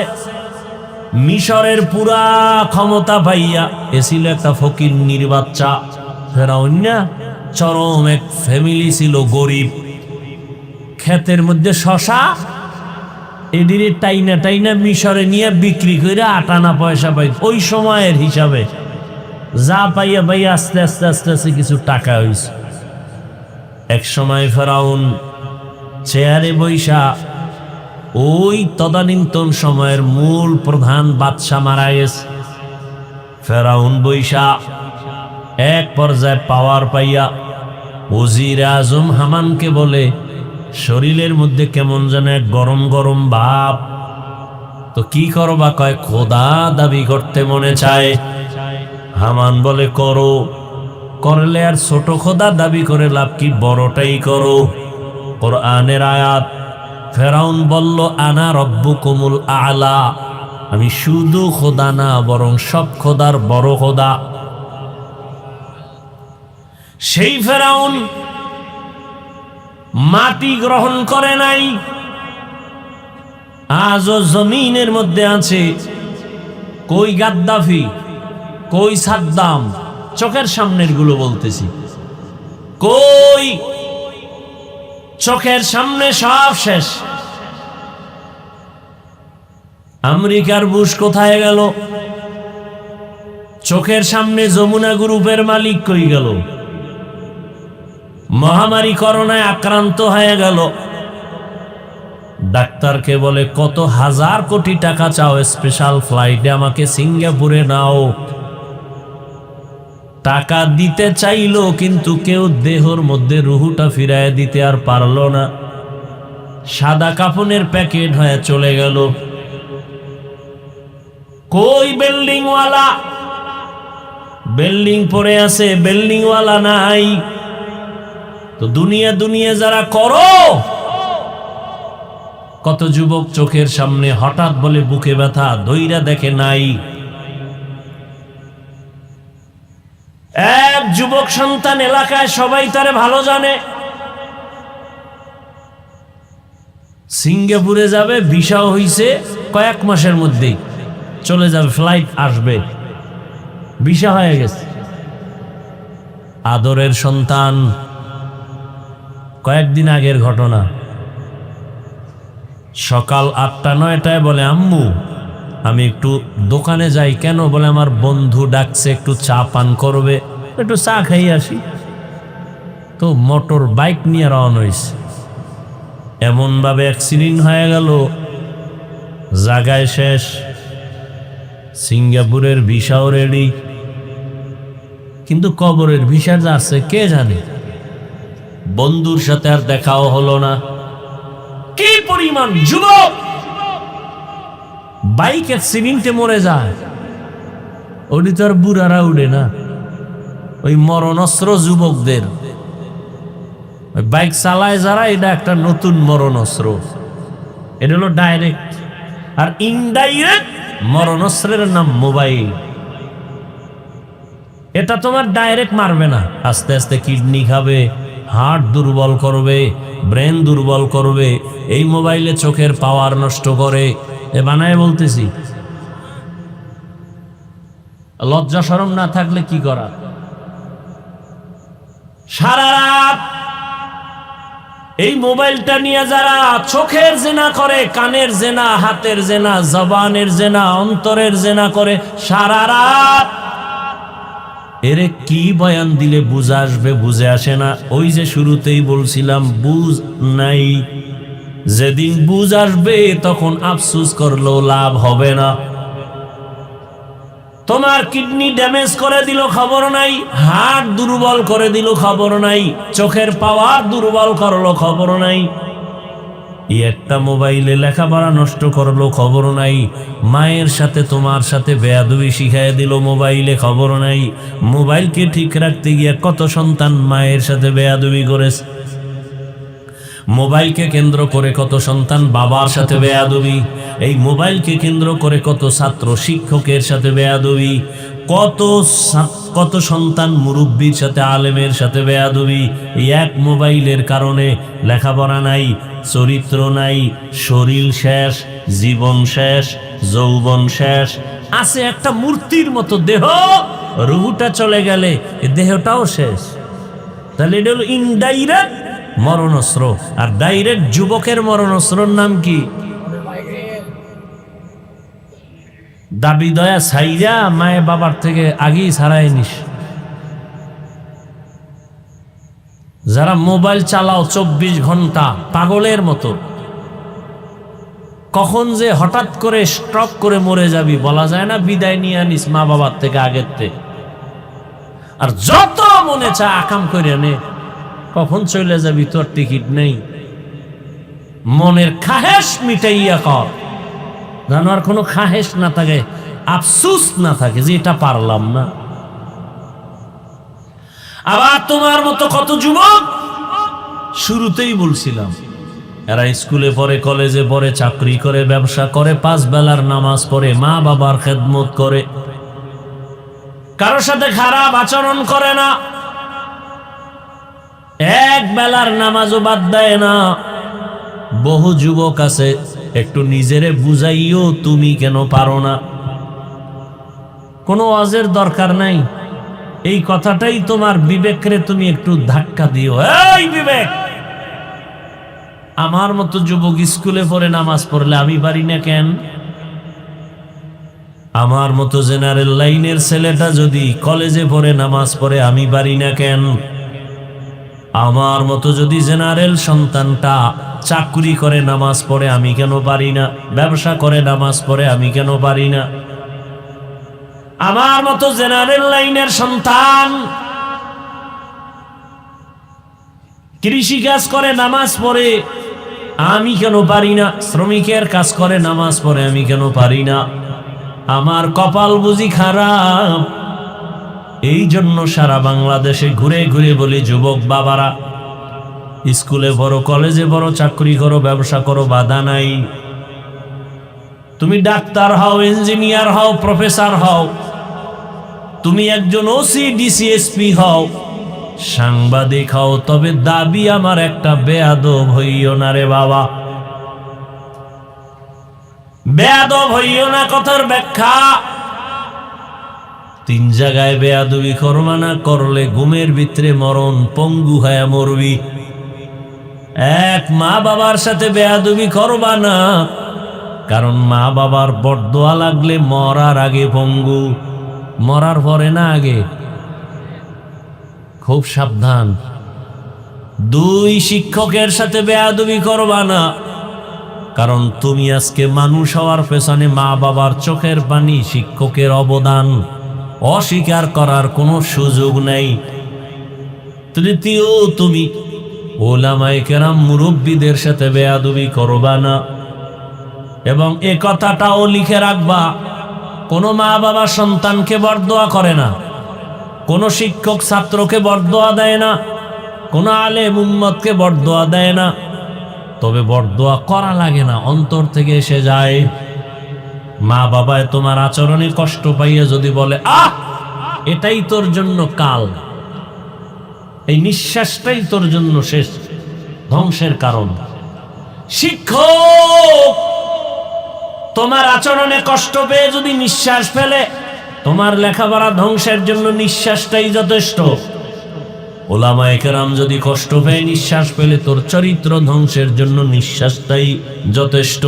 মিশরের পুরা ক্ষমতা পাইয়া এছিল একটা ফকিন্নির বাচ্চা। ফেরাউন না, চরম এক ফ্যামিলি ছিল, গরিব। ক্ষেতের মধ্যে শশা এদিকে টাইনা টাইনা মিশরে নিয়ে বিক্রি করে 8 আনা পয়সা পাই। ওই সময়ের হিসাবে যা পাইয়া পাইয়া আস্তে আস্তে আস্তে আস্তে কিছু টাকা হয়েছে। এক সময় ফেরাউন চেয়ারে বৈশা, ওই তদানীন্তন সময়ের মূল প্রধান বাদশা মারা গেছে। ফেরাউন বৈশা এক পর্যায়ে পাওয়ার পাইয়া ওজির আজম হামানকে বলে, শরীরের মধ্যে কেমন যেন এক গরম গরম ভাব, তো কি করবা? কয় খোদা দাবি করতে মনে চায়। হামান বলে করো, করলে আর ছোট খোদা দাবি করে লাভ কি, বড়টাই করো। কোরআনের আয়াত। ফেরাউন বলল, আনা রব্বুকুমুল আলা, আমি শুধু খোদা না, বরং সব খোদার বড় খোদা। সেই ফেরাউন মাটি গ্রহণ করে নাই, আজও জমিনের মধ্যে আছে। কই গাদ্দাফি, কই সাদ্দাম, চোখের সামনের গুলো বলতেছি, কই? চোখের সামনে সব শেষ। আমেরিকার বুশ কোথায় গেল? চোখের সামনে যমুনা গ্রুপের মালিক কই গেল? মহামারী করোনায় আক্রান্ত হয়ে গেল। ডাক্তারকে বলে, কত হাজার কোটি টাকা চাও, স্পেশাল ফ্লাইটে আমাকে সিঙ্গাপুরে নাও। টাকা দিতে চাইলো, কিন্তু কেউ দেহর মধ্যে রুহুটা ফিরায় দিতে আর পারলো না। সাদা কাফনের প্যাকেট হয়ে চলে গেল। কই বিল্ডিং ওয়ালা? বিল্ডিং পড়ে আছে, বিল্ডিং ওয়ালা নাই। তো দুনিয়া দুনিয়া যারা করো, কত যুবক চোখের সামনে হঠাৎ বলে বুকে ব্যথা, ধইরা দেখে নাই। এক যুবক সন্তান, এলাকায় সবাই তারে ভালো জানে, সিঙ্গাপুরে যাবে, ভিসাও হইছে, কয়েক মাসের মধ্যেই চলে যাবে, ফ্লাইট আসবে, ভিসা হয়ে গেছে। আদরের সন্তান, কয়েকদিন আগের ঘটনা, সকাল 8টা-9টায় বলে, আম্মু আমি একটু দোকানে যাই। কেন? বলে আমার বন্ধু ডাকছে, একটু চা পান করবে, একটু চা খাই আসি। তো মোটর বাইক নিয়ে রওনা হয়েছে, এমন ভাবে অ্যাক্সিডেন্ট হয়ে গেল, জায়গায় শেষ। সিঙ্গাপুরের ভিসাও রেডি, কিন্তু কবরের ভিসা যাচ্ছে কে জানে। বন্ধুর সাথে আর দেখাও হলো না। কি পরিমাণ যুবক বাইক অ্যাক্সিডেন্টে মরে যায়, ওটি তো আর বুড়ারা উঠে না। ওই মরণস্ত্র যুবকদের, ওই বাইক চালায় যারা, এটা একটা নতুন মরণস্ত্র। এটা হলো ডাইরেক্ট, আর ইনডাইরেক্ট মরণস্ত্রের নাম মোবাইল। এটা তোমার ডাইরেক্ট মারবে না, আস্তে আস্তে কিডনি খাবে, হার্ট দুর্বল করবে, ব্রেন দুর্বল করবে। এই মোবাইলে চোখের পাওয়ার নষ্ট করে। এ বানায় বলতেছি, লজ্জা শরম না থাকলে কি করা। সারা রাত এই মোবাইলটা নিয়ে যারা চোখের জেনা করে, কানের জেনা, হাতের জেনা, জবানের জেনা, অন্তরের জেনা করে সারা রাত, এরে কি বয়ান দিলে বুঝে আসবে? বুঝে আসে না। ওই যে শুরুতেই বলছিলাম, বুঝ নাই। যেদিন বুঝ আসবে তখন আফসোস করলেও লাভ হবে না। তোমার কিডনি ড্যামেজ করে দিল, খবর নাই। হার্ট দুর্বল করে দিল, খবর নাই। চোখের পাওয়ার দুর্বল করলো, খবর নাই। একটা মোবাইলে লেখাপড়া নষ্ট করলো, খবর নাই। মায়ের সাথে তোমার সাথে বেয়াদবি শিখাইয়া দিল মোবাইলে, খবর নাই। মোবাইলকে ঠিক রাখতে গিয়ে কত সন্তান মায়ের সাথে বেয়াদবি করেছে। মোবাইলকে কেন্দ্র করে কত সন্তান বাবার সাথে বেয়াদবি। এই মোবাইলকে কেন্দ্র করে কত ছাত্র শিক্ষকের সাথে বেয়াদবি, কত সন্তান মুরব্বীর সাথে, আলেমের সাথে বেয়াদবি। এই এক মোবাইলের কারণে লেখাপড়া নাই, চরিত্র নাই, শরীর শেষ, জীবন শেষ, যৌবন শেষ। আছে একটা মূর্তির মতো দেহ, রুহুটা চলে গেলে দেহটাও শেষ। তাহলে এটা হলো ইনডাইরেক্ট মরণস্ত্র। আর ডাইরেক্ট যুবকের মরণস্ত্রর নাম কি? দাবি দয়া ছাইরা মায়ে বাবার থেকে আগেই ছাড়াই নিস। যারা মোবাইল চালাও 24 ঘন্টা পাগলের মতো, কখন যে হঠাৎ করে স্ট্রোক করে মরে যাবি বলা যায় না। বিদায় নিয়ে আনিস মা বাবার থেকে আগের থেকে। আর যত মনে চায় আকাম করে নে, কখন চলে যাবি তোর টিকিট নেই। মনের খাহেশ মিটাইয়া কর, যেন আর কোনো খাহেশ না থাকে, আফসুস না থাকে যে এটা পারলাম না। আবার তোমার মতো কত যুবক, শুরুতেই বলছিলাম, এরা স্কুলে পড়ে, কলেজে পড়ে, চাকরি করে, ব্যবসা করে, 5 বেলার নামাজ পড়ে, মা বাবার খেদমত করে, কারোর সাথে খারাপ আচরণ করে না, এক বেলার নামাজও বাদ দেয় না। বহু যুবক আছে, একটু নিজেরে বুঝাইও তুমি কেন পারো না। কোনো ওয়াজের দরকার নাই, এই কথাটাই তোমার বিবেকরে তুমি একটু ধাক্কা দিও। এই বিবেক, আমার মতো যুবক স্কুলে পড়ে নামাজ পড়লে আমি পারি না কেন? আমার মতো জেনারেল লাইনের ছেলেটা যদি কলেজে পড়ে নামাজ পড়ে আমি পারি না কেন? আমার মতো যদি জেনারেল সন্তানটা চাকরি করে নামাজ পড়ে আমি কেন পারি না? ব্যবসা করে নামাজ পড়ে আমি কেন পারি না? আমার মতো জেনারেল লাইনের সন্তান কৃষি কাজ করে নামাজ পড়ে আমি কেন পারি না? শ্রমিকের কাজ করে নামাজ পড়ে আমি কেন পারি না? আমার কপাল বুঝি খারাপ? এই জন্য সারা বাংলাদেশে ঘুরে ঘুরে বলি, যুবক বাবারা, স্কুলে পড়ো, কলেজে পড়ো, চাকরি করো, ব্যবসা করো, বাধা নাই। তুমি ডাক্তার হও, ইঞ্জিনিয়ার হও, প্রফেসর হও, তুমি একজন ওসি, ডিসিএসপি হও, সাংবাদিক হও, তবে দাবি আমার একটা, বেয়াদব হইও না রে বাবা। বেয়াদব হইও না কথার ব্যাখ্যা, 3 জায়গায় বেয়াদবি করবা না, করলে ঘুমের ভিতরে মরণ, পঙ্গু হয়ে মরবি। এক, মা বাবার সাথে বেয়াদবি করবা না, কারণ মা বাবার বরদোয়া লাগলে মরার আগে পঙ্গু, মরার পরে না আগে। খুব সাবধান। 2, শিক্ষকের সাথে বেয়াদবি করবা না, কারণ তুমি আজকে মানুষ হওয়ার পেছনে মা বাবার চোখের পানি, শিক্ষকের অবদান অস্বীকার করার কোনো সুযোগ নেই। 3, তুমি ওলামায়ে কেরাম, মুরব্বীদের সাথে বেয়াদবি করবা না। এবং এ কথাটাও লিখে রাখবা, কোনো মা বাবা সন্তানকে বরদোয়া করে না, কোনো শিক্ষক ছাত্রকে বরদোয়া দেয় না, কোনো আলেম উম্মতকে বরদোয়া দেয় না। তবে বরদোয়া করা লাগে না, অন্তর থেকে এসে যায়। মা বাবায় তোমার আচরণে কষ্ট পাইয়া যদি বলে, আহ এটাই তোর জন্য কাল, এই নিঃশ্বাসটাই তোর জন্য শেষ, ধ্বংসের কারণ। শিক্ষক তোমার আচরণে কষ্ট পেয়ে যদি নিঃশ্বাস ফেলে, তোমার লেখাপড়া ধ্বংসের জন্য নিঃশ্বাসটাই যথেষ্ট। ওলামায়ে কেরাম যদি কষ্ট পেয়ে নিঃশ্বাস ফেলে, তোর চরিত্র ধ্বংসের জন্য নিঃশ্বাসটাই যথেষ্ট।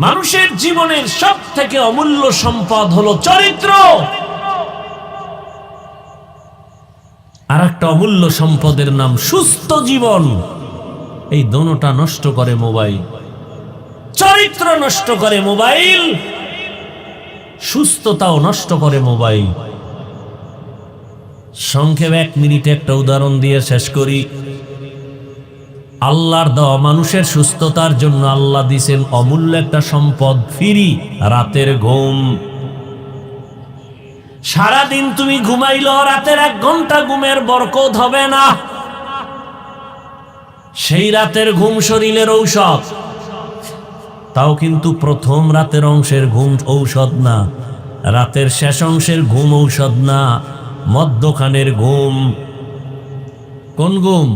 মানুষের জীবনের সব থেকে অমূল্য সম্পদ হলো চরিত্র। আর একটা অমূল্য সম্পদের নাম সুস্থ জীবন। এই দোনোটা নষ্ট করে মোবাইল। চরিত্র নষ্ট করে মোবাইল, সুস্থতাও নষ্ট করে মোবাইল। সংক্ষেপে 1 মিনিটে একটা উদাহরণ দিয়ে শেষ করি। আল্লাহর দেওয়া মানুষের সুস্থতার জন্য আল্লাহ দিয়েছেন অমূল্য একটা সম্পদ, ফ্রি, রাতের ঘুম। সারাদিন তুমি ঘুমাইলো, রাতের 1 ঘন্টা ঘুমের বরকত হবে না। সেই রাতের ঘুম শরীরের ঔষধ, তাও কিন্তু প্রথম রাতের অংশের ঘুম ঔষধ না, রাতের শেষ অংশের ঘুম ঔষধ না, মধ্যখানের ঘুম। কোন ঘুম?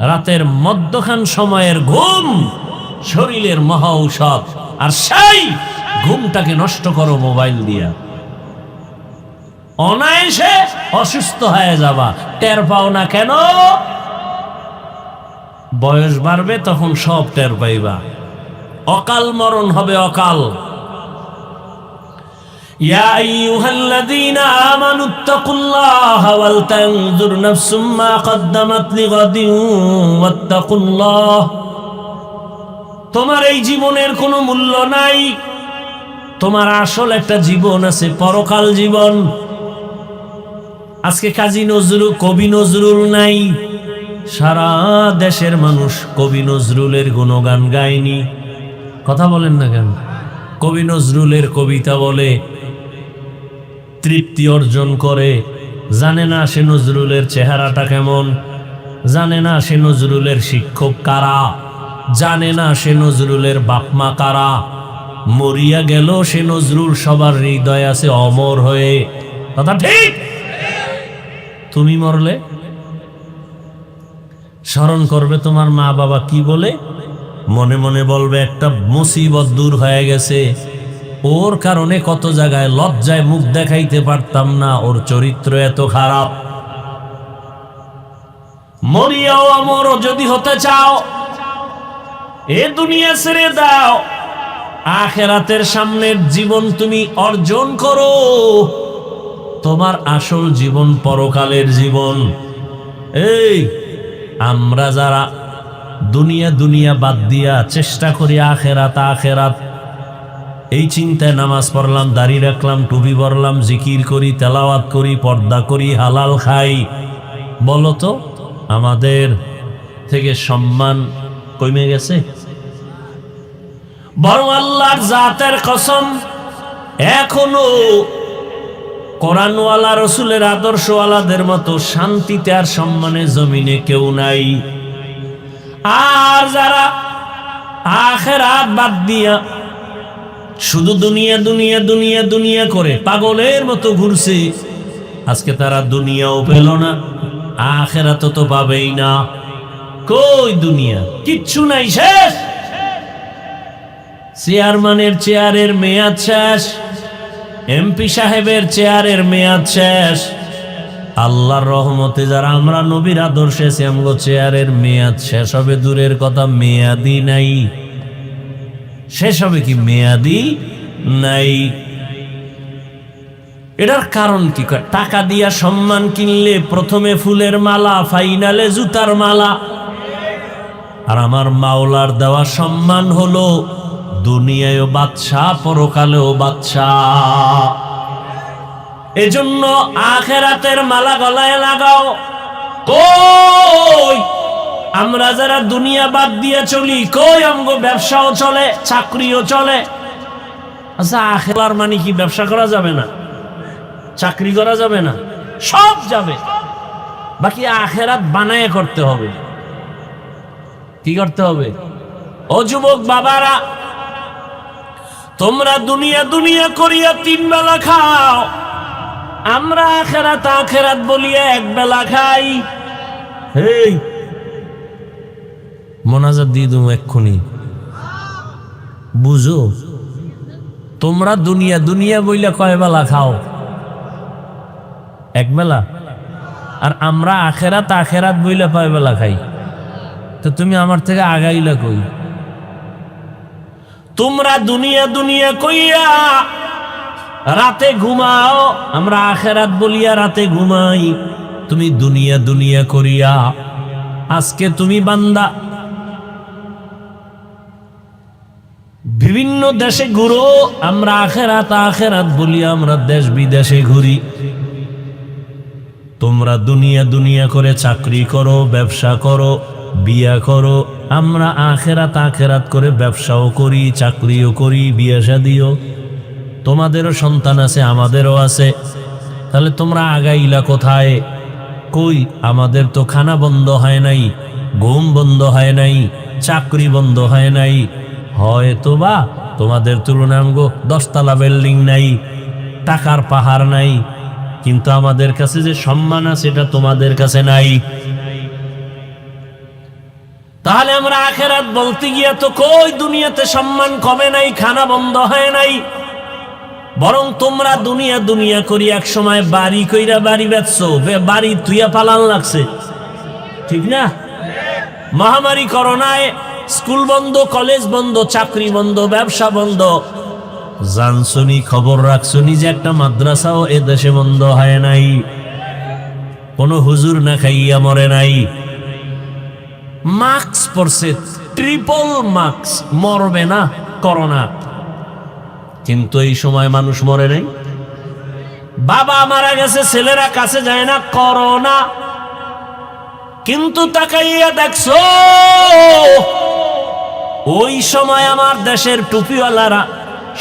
রাতের মধ্যখান সময়ের ঘুম শরীরের মহা ঔষধ। আর সেই ঘুমটাকে নষ্ট করো মোবাইল দিয়া, অনায়াসে অসুস্থ হয়ে যাবা, টের পাও না কেন? বয়স বাড়বে তখন সব টের পাইবা, অকাল মরণ হবে অকাল। ইয়া আইয়ুহাল্লাযীনা আমানুত্তাকুল্লাহা ওয়াল তানজুর নাফসুম মা কদ্দামাত লিগাদিন ওয়াত্তাকুল্লাহ। তোমার এই জীবনের কোনো মূল্য নাই, তোমার আসল একটা জীবন আছে, পরকাল জীবন। আজকে কাজী নজরুল, কবি নজরুল নাই, সারা দেশের মানুষ কবি নজরুলের গুণগান গায়নি। কথা বলেন না কেন? কবি নজরুলের কবিতা বলে, তৃপ্তি অর্জন করে, জানে না সে নজরুলের চেহারাটা কেমন, জানে না সে নজরুলের শিক্ষক কারা, জানে না সে নজরুলের বাপমা কারা। মরিয়া গেল সে নজরুল সবার হৃদয় আছে অমর হয়ে। কথা ঠিক? তুমি মরলে স্মরণ করবে তোমার মা বাবা কি বলে, মনে মনে বলবে একটা মুসিবত দূর হয়ে গেছে, ওর কারণে কত জায়গায় লজ্জায় মুখ দেখাইতে পারতাম না, ওর চরিত্র এত খারাপ। মরিয়াও অমর যদি হতে চাও, এ দুনিয়া ছেড়ে দাও, আখিরাতের সামনের জীবন তুমি অর্জন করো। তোমার আসল জীবন পরকালের জীবন। এই আমরা যারা দুনিয়া দুনিয়া বাদ দিয়া চেষ্টা করি আখেরাত আখেরাত, এই চিন্তায় নামাজ পড়লাম, দাড়ি রাখলাম, টুপি পরলাম, জিকির করি, তেলাওয়াত করি, পর্দা করি, হালাল খাই, বলো তো আমাদের থেকে সম্মান কমে গেছে? বরং আল্লাহর জাতের কসম, এখনো কোরআনওয়ালা রসুলের আদর্শওয়ালাদের মতো শান্তিতে আর সম্মানে জমিনে কেউ নাই। আর যারা আখিরাত বাদ দিয়া শুধু দুনিয়া দুনিয়া দুনিয়া দুনিয়া করে পাগলের মতো ঘুরছে, আজকে তারা দুনিয়াও পেল না, আখিরাত তো পাবেই না। কই দুনিয়া? কিচ্ছু নাই, শেষ। চেয়ারম্যানের চেয়ারের মেয়াদ শেষ, এমপি সাহেবের চেয়ারের মেয়াদ শেষ। আল্লাহর রহমতে যারা আমরা নবীর আদর্শে আমগো চেয়ারের মেয়াদ শেষ হবে দূরের কথা, মেয়াদি নাই। শেষ হবে কি? মেয়াদি নাই। এটার কারণ কি? টাকা দিয়া সম্মান কিনলে প্রথমে ফুলের মালা, ফাইনালে জুতার মালা। আর আমার মাওলার দেওয়া সম্মান হলো দুনিয়ায়ও বাদশা, পরকালেও বাদশা। এজন্য আখিরাতের মালা গলায় লাগাও। কই আমরা যারা দুনিয়া বাদ দিয়ে চলি, কই আমগো ব্যবসাও চলে, চাকরিও চলে। আচ্ছা, আখিরার মানে কি ব্যবসা করা যাবে না, চাকরি করা যাবে না? সব যাবে, বাকি আখিরাত বানায় করতে হবে। কি করতে হবে? ও যুবক বাবারা, তোমরা দুনিয়া দুনিয়া করিয়া 3 বেলা খাও, আমরা আখিরাত আখিরাত বলিয়া 1 বেলা খাই। এই মোনাজাত দিয়ে তুমি এক্ষুনি বুঝো, তোমরা দুনিয়া দুনিয়া বইলে কয় বেলা খাও? 1 বেলা। আর আমরা আখিরাত আখিরাত বইলে কয় বেলা খাই? তো তুমি আমার থেকে আগাইলা কই? তোমরা দুনিয়া দুনিয়া কইয়া রাতে ঘুমাও, আমরা আখিরাত বলিয়া রাতে ঘুমাই। তুমি দুনিয়া দুনিয়া করিয়া আজকে তুমি বান্দা বিভিন্ন দেশে ঘুরো, আমরা আখিরাত আখিরাত বলিয়া আমরা দেশ বিদেশে ঘুরি। তোমরা দুনিয়া দুনিয়া করে চাকরি করো, ব্যবসা করো, বিয়া করো, আমরা আখিরাত আখিরাত করে ব্যবসাও করি, চাকরিও করি, বিয়ে শাদিও। তোমাদেরও সন্তান আছে, আমাদেরও আছে। তাহলে তোমরা আগাইলা কোথায়? কই আমাদের তো খানা বন্ধ হয় নাই, ঘুম বন্ধ হয় নাই, চাকরি বন্ধ হয় নাই। হয়তো বা তোমাদের তুলনায় আমগো 10 তলা বিল্ডিং নাই, টাকার পাহাড় নাই, কিন্তু আমাদের কাছে যে সম্মান আছে এটা তোমাদের কাছে নাই। তাহলে আমরা আখিরাত বলতে গিয়া তো কই দুনিয়াতে সম্মান কমে নাই, খানা বন্ধ হয় নাই। বরং তোমরা দুনিয়া দুনিয়া করি এক সময় বাড়ি কইরা বাড়ি বেচছো, বাড়ি তুইয়া পালান লাগছে, ঠিক না? মহামারী করোনায় স্কুল বন্ধ, কলেজ বন্ধ, চাকরি বন্ধ, ব্যবসা বন্ধ। জানছনি, খবর রাখছনি যে একটা মাদ্রাসাও এ দেশে বন্ধ হয় নাই, কোনো হুজুর না খাইয়া মরে নাই। মাস্ক পরছে, ট্রিপল মাস্ক, মরবে না করোনা, কিন্তু এই সময় মানুষ মরে নাই। বাবা মারা গেছে, ছেলেরা কাছে যায় না, করোনা। কিন্তু তাকাইয়া দেখছো ওই সময় আমার দেশের টুপিওয়ালারা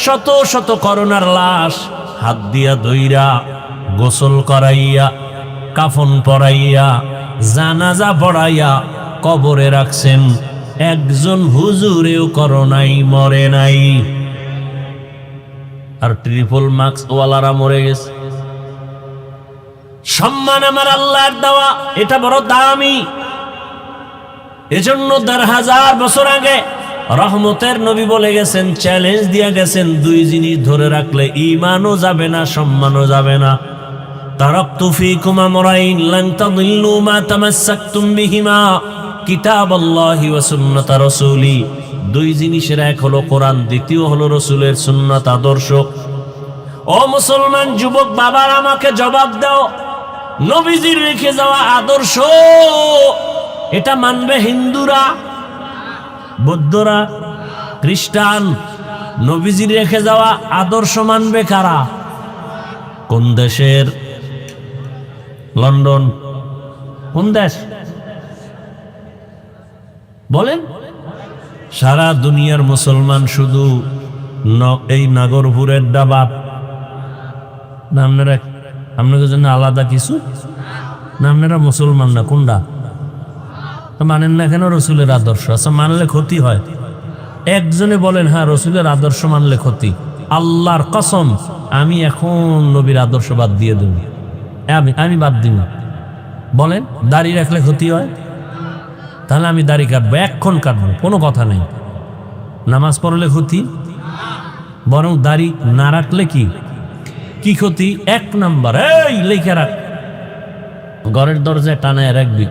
শত শত করোনার লাশ হাত দিয়া ধইরা গোসল করাইয়া, কাফন পরাইয়া, জানাজা পড়াইয়া কবরে রাখছেন। একজন হুজুরেও করোনায় মরে নাই, আর ট্রিপল মাস্ক ওয়ালারা মরে গেছে। সম্মান আমার আল্লাহর দেওয়া, এটা বড় দামি। এজন্য 1000 বছর আগে রহমতের নবী বলে গেছেন, চ্যালেঞ্জ দিয়া গেছেন, 2 জিনিস ধরে রাখলে ঈমানও যাবে না, সম্মানও যাবে না। তারাকতু ফীকুম আমরাইন লান তাদিল্লু মা তামাসসাকতুম বিহিমা কিতাবাল্লাহি ওয়া সুন্নাত রাসূলি। 2 জিনিসের এক হলো কোরআন, দ্বিতীয় হলো রসুলের সুন্নাত আদর্শ। ও মুসলমান যুবক বাবার, আমাকে জবাব দাও, নবীজির রেখে যাওয়া আদর্শ এটা মানবে হিন্দুরা, বৌদ্ধরা, খ্রিস্টান? নবীজির রেখে যাওয়া আদর্শ মানবে কারা? কোন দেশের? লন্ডন? কোন দেশ বলেন? সারা দুনিয়ার মুসলমান শুধু এই নাগরপুরের ডাবা, আপনারা আপনাদের জন্য আলাদা কিছু না? আপনারা মুসলমান না, কোনটা? মানেন না কেন রসুলের আদর্শ? আচ্ছা, মানলে ক্ষতি হয়? একজনে বলেন হ্যাঁ রসুলের আদর্শ মানলে ক্ষতি। আল্লাহর কসম, আমি এখন নবীর আদর্শ বাদ দিয়ে দেব। আমি বাদ দিব। বলেন দাড়ি রাখলে ক্ষতি হয়? তাহলে আমি দাড়ি কাটবো, এক্ষণ কাটবো, কোনো কথা নেই। নামাজ পড়লে ক্ষতি? বরং দাড়ি না রাখলে কি ক্ষতি? 1 নাম্বার, এই লেখা রাখ, ঘরের দরজায় টানায় রাখবি।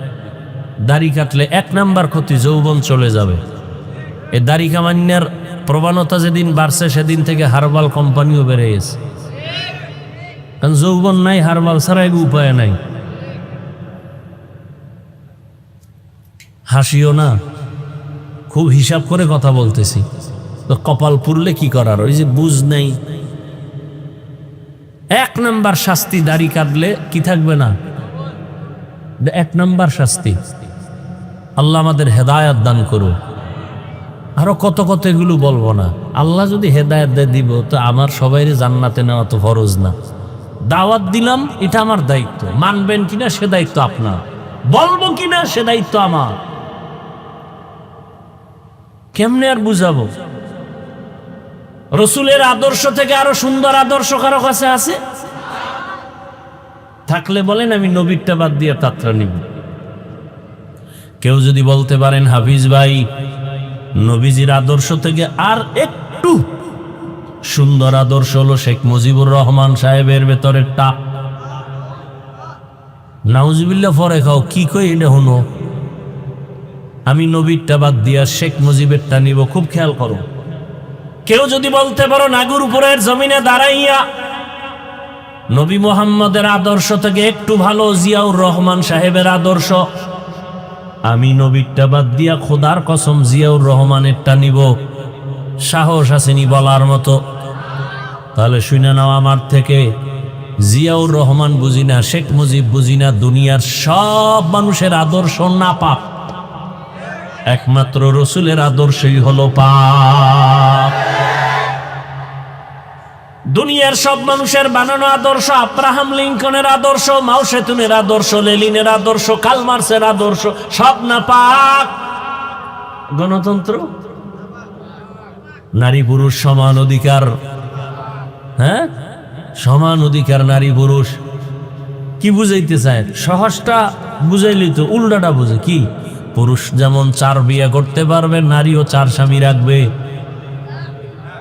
দাড়ি কাটলে 1 নাম্বার ক্ষতি, যৌবন চলে যাবে। এই দাড়ি কামান্যার প্রবণতা যেদিন বাড়ছে সেদিন থেকে হার্বাল কোম্পানিও বেড়ে গেছে। কারণ যৌবন নাই, হার্বাল ছাড়া উপায় নাই। হাসিও না, খুব হিসাব করে কথা বলতেছি। তো কপাল পুরলে কি করার, ওই যে বুঝ নেই। 1 নাম্বার শাস্তি, দাড়ি কাটলে কি থাকবে না? 1 নাম্বার শাস্তি। আল্লাহ আমাদের হেদায়াত দান করুন। আরো কত কত এগুলো বলবো না। আল্লাহ যদি হেদায়াত দিয়ে দিব তো আমার সবাইরে জান্নাতে নেওয়া তো ফরজ না। দাওয়াত দিলাম, এটা আমার দায়িত্ব। মানবেন কিনা সে দায়িত্ব আপনার, বলবো কিনা সে দায়িত্ব আমার। কেমনে আর বুঝাবো? রসুলের আদর্শ থেকে আরো সুন্দর আদর্শ কারো কাছে আছে? থাকলে বলেন, আমি নবীরটা বাদ দিয়ে তাত্রা নিব। কেউ যদি বলতে পারেন হাফিজ ভাই, নবীজির আদর্শ থেকে আর একটু সুন্দর আদর্শ হলো শেখ মুজিবুর রহমান সাহেবের ভেতরেরটা, নাউজুবিল্লাহ পরে খাও, কি কই এটা হলো? আমি নবীরটা বাদ দিয়া শেখ মুজিবেরটা নিব। খুব খেয়াল করো। কেউ যদি বলতে পারো নাগুর উপরের জমিনে দাঁড়াইয়া নবী মুহাম্মদের আদর্শ থেকে একটু ভালো জিয়াউর রহমান সাহেবের আদর্শ, আমি নবীরটা বাদ দিয়া খোদার কসম জিয়াউর রহমানেরটা নিব, সাহস আসেনি বলার মতো? তাহলে শুনে নাও আমার থেকে, জিয়াউর রহমান বুঝি না, শেখ মুজিব বুঝি না, দুনিয়ার সব মানুষের আদর্শ না পাপ, একমাত্র রসুলের আদর্শই হলো পাপ। দুনিয়ার সব মানুষের বানানো আদর্শ, আব্রাহাম লিঙ্কনের আদর্শ, মাও সেতুনের আদর্শ, লেনিনের আদর্শ, কার্ল মার্ক্সের আদর্শ, সব না পাক। গণতন্ত্র, নারী পুরুষ সমান অধিকার, হ্যাঁ সমান অধিকার নারী পুরুষ। কি বুঝাইতে চায়? সহজটা বুঝাইলি তো, উল্টাটা বুঝে কি? পুরুষ যেমন 4 বিয়ে করতে পারবে, নারীও 4 স্বামী রাখবে।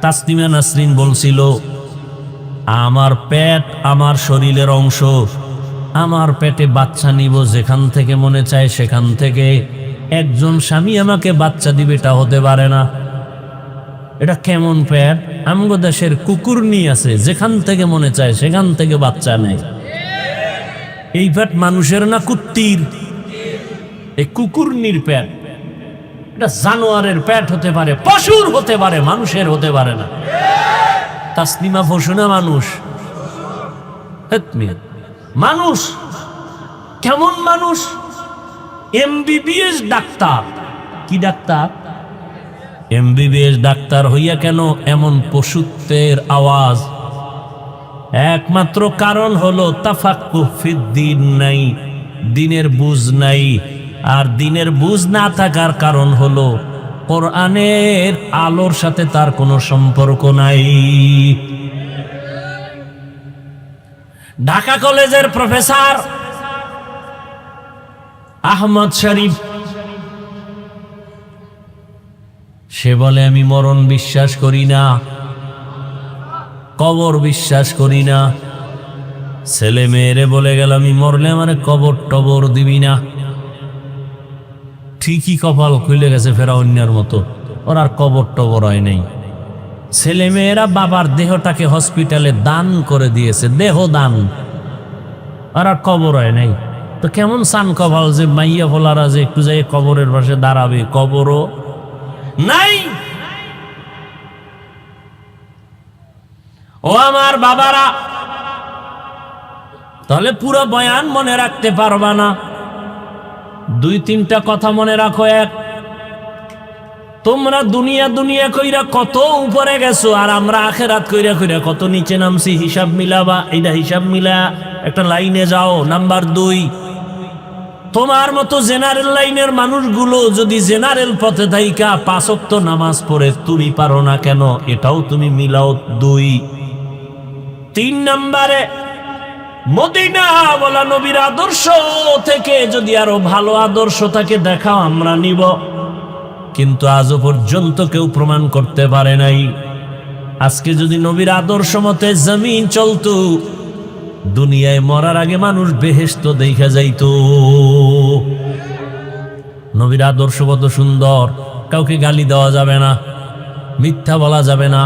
তাসলিমা নাসরিন বলছিল, আমার পেট আমার শরীরের অংশ, আমার পেটে বাচ্চা নিব যেখান থেকে মনে চায় সেখান থেকে। একজন স্বামী আমাকে বাচ্চা দিবে, এটা হতে পারে না। এটা কেমন পেট? আমগো দেশের কুকুর নিয়ে আছে, যেখান থেকে মনে চায় সেখান থেকে বাচ্চা নেয়। এই পেট মানুষের না কুত্তির? এই কুকুরনির পেট। এটা জানোয়ারের পেট হতে পারে, পশুর হতে পারে, মানুষের হতে পারে না। তাসলিমা পশু না মানুষ? মানুষ। কেমন মানুষ? MBBS doctor. কি ডাক্তার? এমবিবিএস ডাক্তার হইয়া কেন এমন পশুত্বের আওয়াজ? একমাত্র কারণ হলো তাফাক্কুহ ফিদ্দিন নাই, দিনের বুঝ নাই। আর দিনের বুঝ না থাকার কারণ হলো কোরআনের আলোর সাথে তার কোনো সম্পর্ক নাই। ঢাকা কলেজের প্রফেসর আহমদ শরীফ, সে বলে আমি মরণ বিশ্বাস করি না, কবর বিশ্বাস করি না। ছেলে মেয়েরে বলে গেল আমি মরলে আমার কবর টবর দিবি না। ঠিকই কপাল খুলে গেছে ফেরাউনের মতো, ওর আর কবর টবর হয় নাই। ছেলে মেয়েরা বাবার দেহটাকে হসপিটালে দান করে দিয়েছে, দেহ দান, আর আর কবর হয় নাই। তো কেমন সান কপাল যে মাইয়া ফোলারা যে একটু যাই কবরের পাশে দাঁড়াবে, কবরও নাই। ও আমার বাবারা, তাহলে পুরো বয়ান মনে রাখতে পারবা না, 2-3টা কথা মনে রাখো। এক, তোমরা দুনিয়া দুনিয়া কইরা কত উপরে গেছো, আর আমরা আখেরাত কইরা কইরা কত নিচে নামছি। হিসাব মিলাবা, এটা হিসাব মিলা একটা লাইনে যাও। নাম্বার 2, তোমার মতো জেনারেল লাইনের মানুষগুলো যদি জেনারেল পথে থাইকা 5 ওয়াক্ত নামাজ পড়ে তুমি পারো না কেন, এটাও তুমি মিলাও। 2, 3 নম্বরে মদিনা বলা নবীর আদর্শ থেকে যদি আরো ভালো আদর্শ তাকে দেখাও, আমরা নিব। কিন্তু আজও পর্যন্ত কেউ প্রমাণ করতে পারে নাই। আজকে যদি নবীর আদর্শ মতে জমিন চলতো, দুনিয়ায় মরার আগে মানুষ বেহেশত দেখা যাইতো। নবীর আদর্শ কত সুন্দর, কাউকে গালি দেওয়া যাবে না, মিথ্যা বলা যাবে না,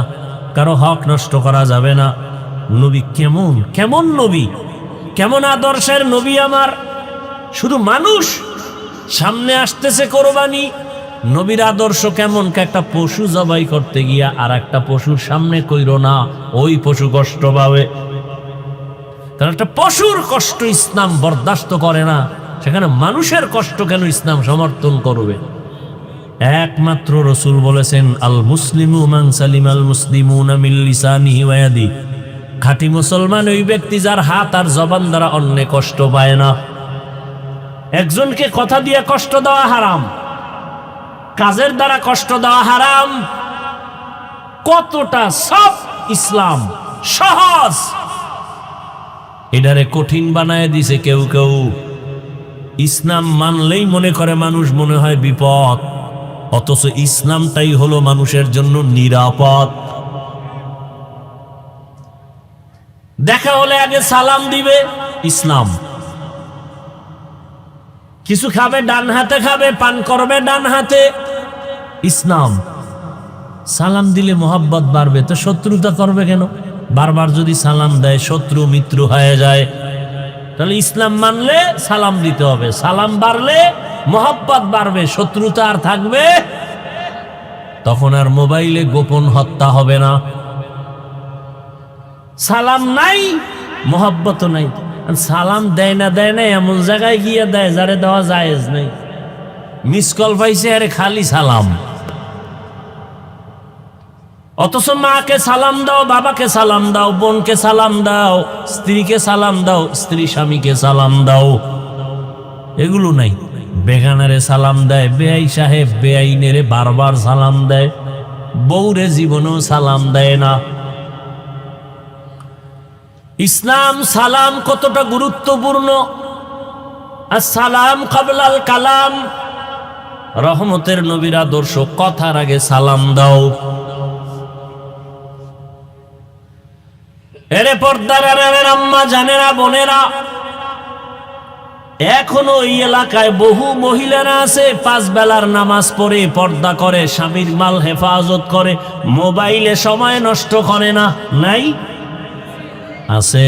কারো হক নষ্ট করা যাবে না। নবী কেমন কেমন নবী, কেমন আদর্শের নবী আমার। শুধু মানুষ সামনে আসতেছে কোরবানি, নবীর আদর্শ কেমন, একটা পশু জবাই করতে গিয়া আর একটা পশুর সামনে কইরো না, ওই পশু কষ্ট পাবে। কারণ একটা পশুর কষ্ট ইসলাম বরদাস্ত করে না, সেখানে মানুষের কষ্ট কেন ইসলাম সমর্থন করবে? একমাত্র রসুল বলেছেন, আল মুসলিমু মান সালিম আল মুসলিমুনা মিন লিসানিহি ওয়া ইয়াদিহি। খাঁটি মুসলমান ওই ব্যক্তি যার হাত আর জবান দ্বারা অন্য কষ্ট পায় না। একজনকে কথা দিয়ে কষ্ট দেওয়া হারাম, কাজের দ্বারা কষ্ট দেওয়া হারাম। কতটা সব ইসলাম সহজ, এটারে কঠিন বানায় দিছে কেউ কেউ। ইসলাম মানলেই মনে করে মানুষ, মনে হয় বিপদ, অথচ ইসলামটাই হলো মানুষের জন্য নিরাপদ। দেখা হলে আগে সালাম দিবে, ইসলাম। কিছু খাবে ডান হাতে খাবে, পান করবে ডান হাতে, ইসলাম। সালাম দিলে মোহাব্বত বাড়বে, তো শত্রুতা করবে কেন? বারবার যদি সালাম দেয় শত্রু মিত্র হয়ে যায়। তাহলে ইসলাম মানলে সালাম দিতে হবে, সালাম বাড়লে মোহাব্বত বাড়বে, শত্রুতা আর থাকবে। তখন আর মোবাইলে গোপন হত্যা হবে না। সালাম নাই, মোহাব্বত নাই। সালাম দেয় না এমন জায়গায় গিয়ে দেয় যারে দেওয়া জায়েজ নাই। মিস কল পাইছে, আরে খালি সালাম। অথচ মাকে সালাম দাও, বাবাকে সালাম দাও, বোনকে সালাম দাও, স্ত্রীকে সালাম দাও, স্ত্রী স্বামীকে সালাম দাও, এগুলো নাই। বেগানারে সালাম দেয়, বেআই সাহেব বেআইনেরে বারবার সালাম দেয়, বউরে জীবনেও সালাম দেয় না। ইসলাম সালাম কতটা গুরুত্বপূর্ণ। আসসালাম কাবলাল কালাম, রহমতের নবীর আদর্শ, কথার আগে সালাম দাও। এরে পর্দার আম্মা জানেরা, বোনেরা, এখনো এই এলাকায় বহু মহিলারা আছে 5 বেলার নামাজ পড়ে, পর্দা করে, স্বামীর মাল হেফাজত করে, মোবাইলে সময় নষ্ট করে না, নাই? আছে।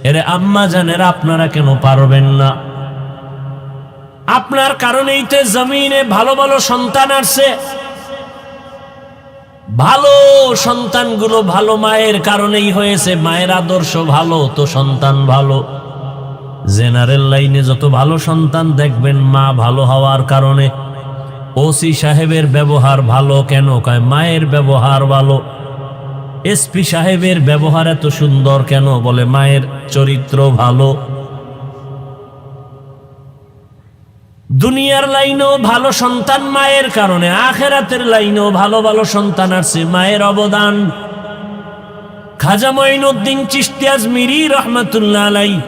এরে আম্মা জানেরা, আপনারা কেন পারবেন না? আপনার কারণেই তো জমিনে ভালো ভালো সন্তান আসছে। ভালো সন্তানগুলো ভালো মায়ের কারণেই হয়েছে। মায়ের আদর্শ ভালো তো সন্তান ভালো। জেনারেল লাইনে যত ভালো সন্তান দেখবেন মা ভালো হওয়ার কারণে। ওসি সাহেবের ব্যবহার ভালো কেন? কয় মায়ের ব্যবহার ভালো। এসপি সাহেবের ব্যবহার এত সুন্দর কেন? বলে মায়ের চরিত্র ভালো। দুনিয়ার লাইনেও ভালো সন্তান মায়ের কারণে, আখেরাতের লাইনেও ভালো ভালো সন্তান আছে, মায়ের অবদান। খাজা মঈনুদ্দিন চিশতি আজমিরি রহমাতুল্লাহ আলাইহি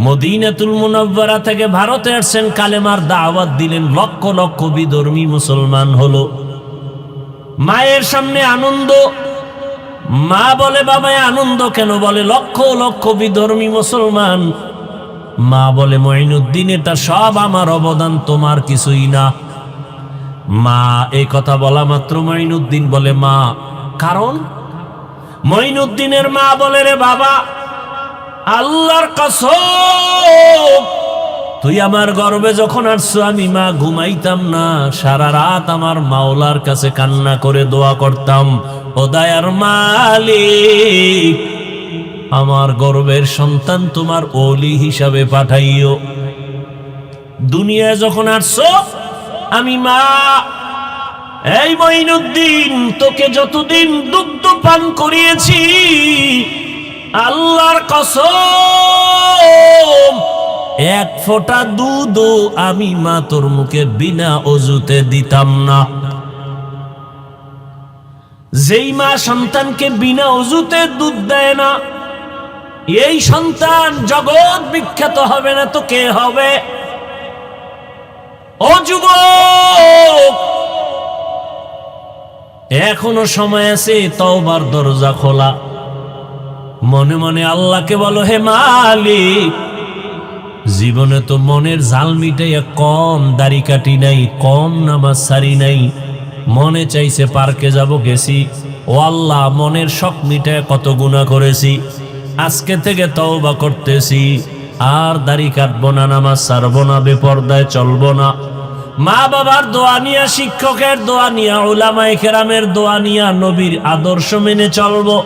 মদিনাতুল মুনাওয়ারা থেকে ভারতে আসছেন, কালেমার দাওয়াত দিলেন, লক্ষ লক্ষ বিধর্মী মুসলমান হলো। মায়ের সামনে আনন্দ। মা বলে, বাবায় আনন্দ কেন? বলে লক্ষ লক্ষ বিধর্মী মুসলমান। মা বলে, মঈনুদ্দিন এটা সব আমার অবদান, তোমার কিছুই না। মা এই কথা বলা মাত্র মঈনুদ্দিন বলে মা, কারণ? মঈনুদ্দিনের মা বলে, রে বাবা, আল্লাহর কসম, তুই আমার গর্ভে যখন আসছো আমি মা ঘুমাইতাম না, সারা রাত আমার মাওলার কাছে কান্না করে দোয়া করতাম, ও দয়ার মালিক, আমার গর্ভের সন্তান তোমার ওলি হিসাবে পাঠাইও। দুনিয়ায় যখন আসছো আমি মা এই মঈনুদ্দিন, তোকে যতদিন দুগ্ধ পান করিয়েছি, আল্লাহর কসম, এক ফোঁটা দুধও আমি মা তোর মুখে বিনা অজুতে দিতাম না। যেই মা সন্তানকে বিনা অজুতে দুধ দেয় না, এই সন্তান জগৎ বিখ্যাত হবে না তো কে হবে? ও যুবক, এখনো সময় আছে, তওবার দরজা খোলা। মনে মনে আল্লাহকে বলো, হে মালিক, জীবনে তো মনের জাল মিটাইয়া কম দাড়ি কাটি নাই, কম নামাজ সারি নাই, মনে চাইছে পার্কে যাব, গেছি। ও আল্লাহ, মনের শখ মিটায় কত গুনাহ করেছি, আজকে থেকে তওবা করতেছি, আর দাড়ি কাটবো না, নামাজ ছাড়বো না, বেপরদায় চলবো না। মা বাবার দোয়া নিয়া, শিক্ষকের দোয়া নিয়া, উলামায়ে কেরামের দোয়া নিয়া, নবীর আদর্শ মেনে চলবো।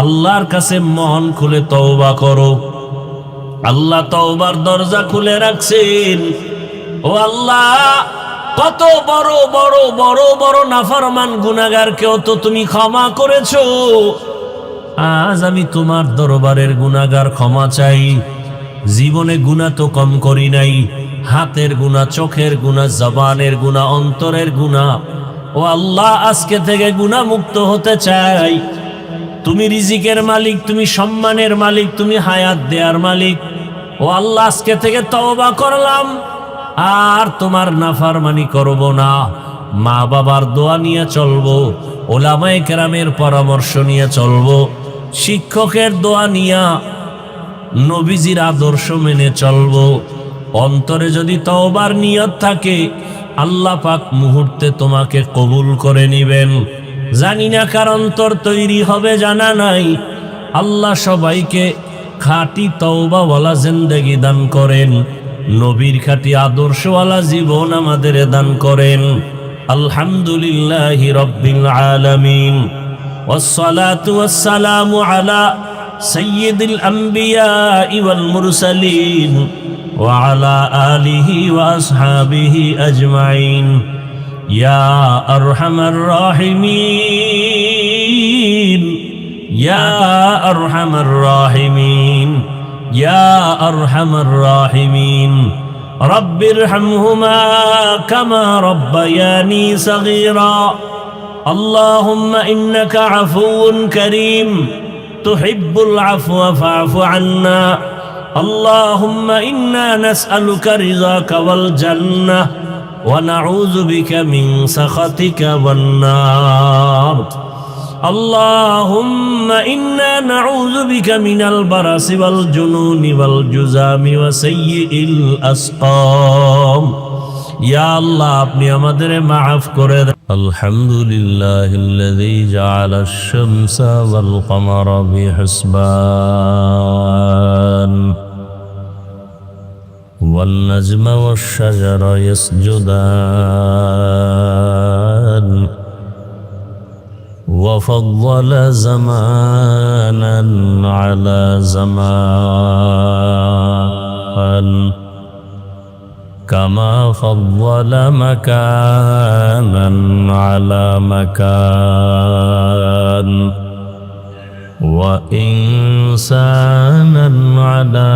আল্লাহর কাছে মন খুলে তওবা করো। আল্লাহ তওবার দরজা খুলে রাখছেন। ও আল্লাহ, কত বড় বড় বড় বড় নাফরমান গুনাহগারকেও তো তুমি ক্ষমা করেছো। আজ আমি তোমার দরবারের গুনাহগার ক্ষমা চাই। জীবনে গুনাহ তো কম করি নাই, হাতের গুনাহ, চোখের গুনাহ, জবানের গুনাহ, অন্তরের গুনাহ। ও আল্লাহ, আজকে থেকে গুনাহ মুক্ত হতে চাই। তুমি রিজিকের মালিক, তুমি সম্মানের মালিক, তুমি হায়াত দেয়ার মালিক। ও আল্লাহ, আজকে থেকে তওবা করলাম, আর তোমার নাফরমানি করব না। মা বাবার দোয়া নিয়ে চলবো, উলামায়ে কেরামের পরামর্শ নিয়ে চলবো, শিক্ষকের দোয়া নিয়া, নবীজির আদর্শ মেনে চলবো। অন্তরে যদি তওবার নিয়ত থাকে, আল্লাহ পাক মুহূর্তে তোমাকে কবুল করে নিবেন। জানি না কার অন্তর তৈরি হবে, জানা নাই। আল্লাহ সবাইকে খাঁটি তওবাওয়ালা জিন্দেগি দান করেন, নবীর খাঁটি আদর্শওয়ালা জীবন আমাদের দান করেন। আলহামদুলিল্লাহি রাব্বিল আলামিন, ওয়াসসালাতু ওয়াসসালামু আলা সাইয়্যিদিল আম্বিয়া ওয়াল মুরসালিন ওয়া আলা আলিহি ওয়া আসহাবিহি আজমাইন। ইয়া আরহামার রাহিমিন, ইয়া আরহামার রাহিমিন, ইয়া আরহামার রাহিমিন। রব্বিরহামহুমা কামা রব্বায়ানি সগীরা। আল্লাহুম্মা ইন্নাকা আফুউন কারীম, তুহিব্বুল আফওয়া ফা'ফু আন্না। আল্লাহুম্মা ইন্না নাসআলুকা রিযাকা ওয়াল জান্নাহ ওয়া নাউযু বিকা মিন সাখাতিকা ওয়ান নার। আল্লাহুম্মা ইন্না নাউযু বিকা মিনাল বারাসি ওয়াল জুনুনি ওয়াল জুযামি ওয়া সাইয়্যিল আসকাম। ইয়া আল্লাহ, আপনি আমাদের মাফ করে দেন। আলহামদুলিল্লাহিল্লাযী জাআলাশ শামসা ওয়াল কমারা বিহিসবান ওয়ান নাজমা ওয়াশ শাজারা ইয়াসজুদান وفضل زمانا على زمان كما فضل مكانا على مكان وإنسانا على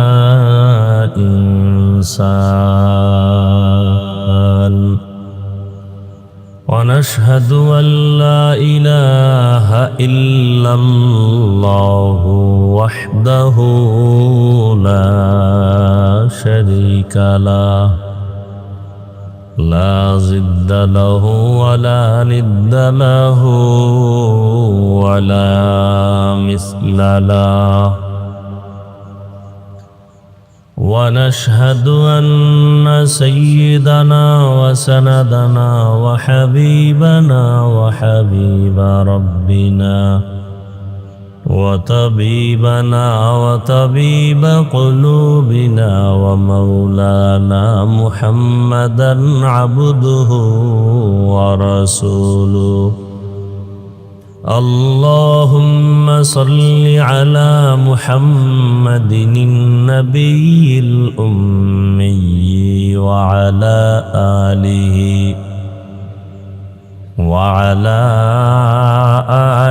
إنسان. ونشهد أن لا إله إلا الله وحده لا شريك له، لا ضد له ولا ند له ولا مثل له. ونشهد أن سيدنا وسندنا وحبيبنا وحبيب ربنا وطبيبنا وطبيب قلوبنا ومولانا محمدا عبده ورسوله. اللهم صل على محمد النبي الأمي وعلى آله وعلى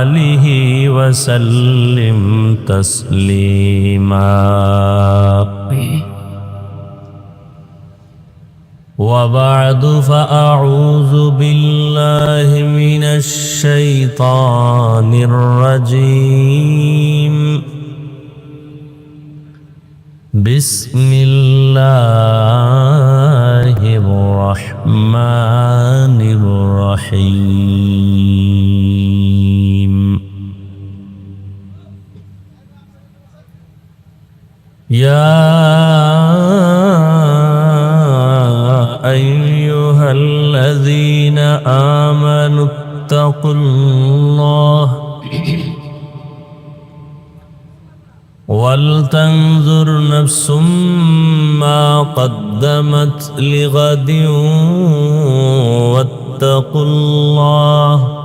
آله وسلم تسليما وبعد فأعوذ بالله من الشيطان الرجيم بسم الله الرحمن الرحيم يا أيها الذين آمنوا اتقوا الله ولتنظر نفس ما قدمت لغد واتقوا الله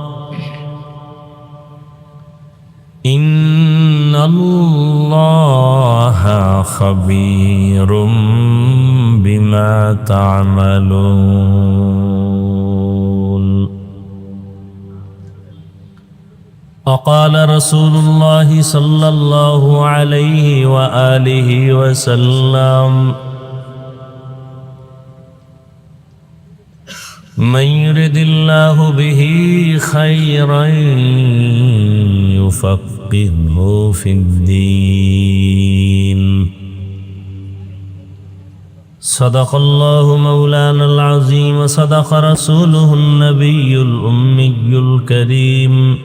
إن الله خبير بما تعملون وقال رسول الله صلى الله عليه وآله وسلم من يرد الله به خيرا يفقهه في الدين صدق الله مولانا العظيم وصدق رسوله النبي الأمي الكريم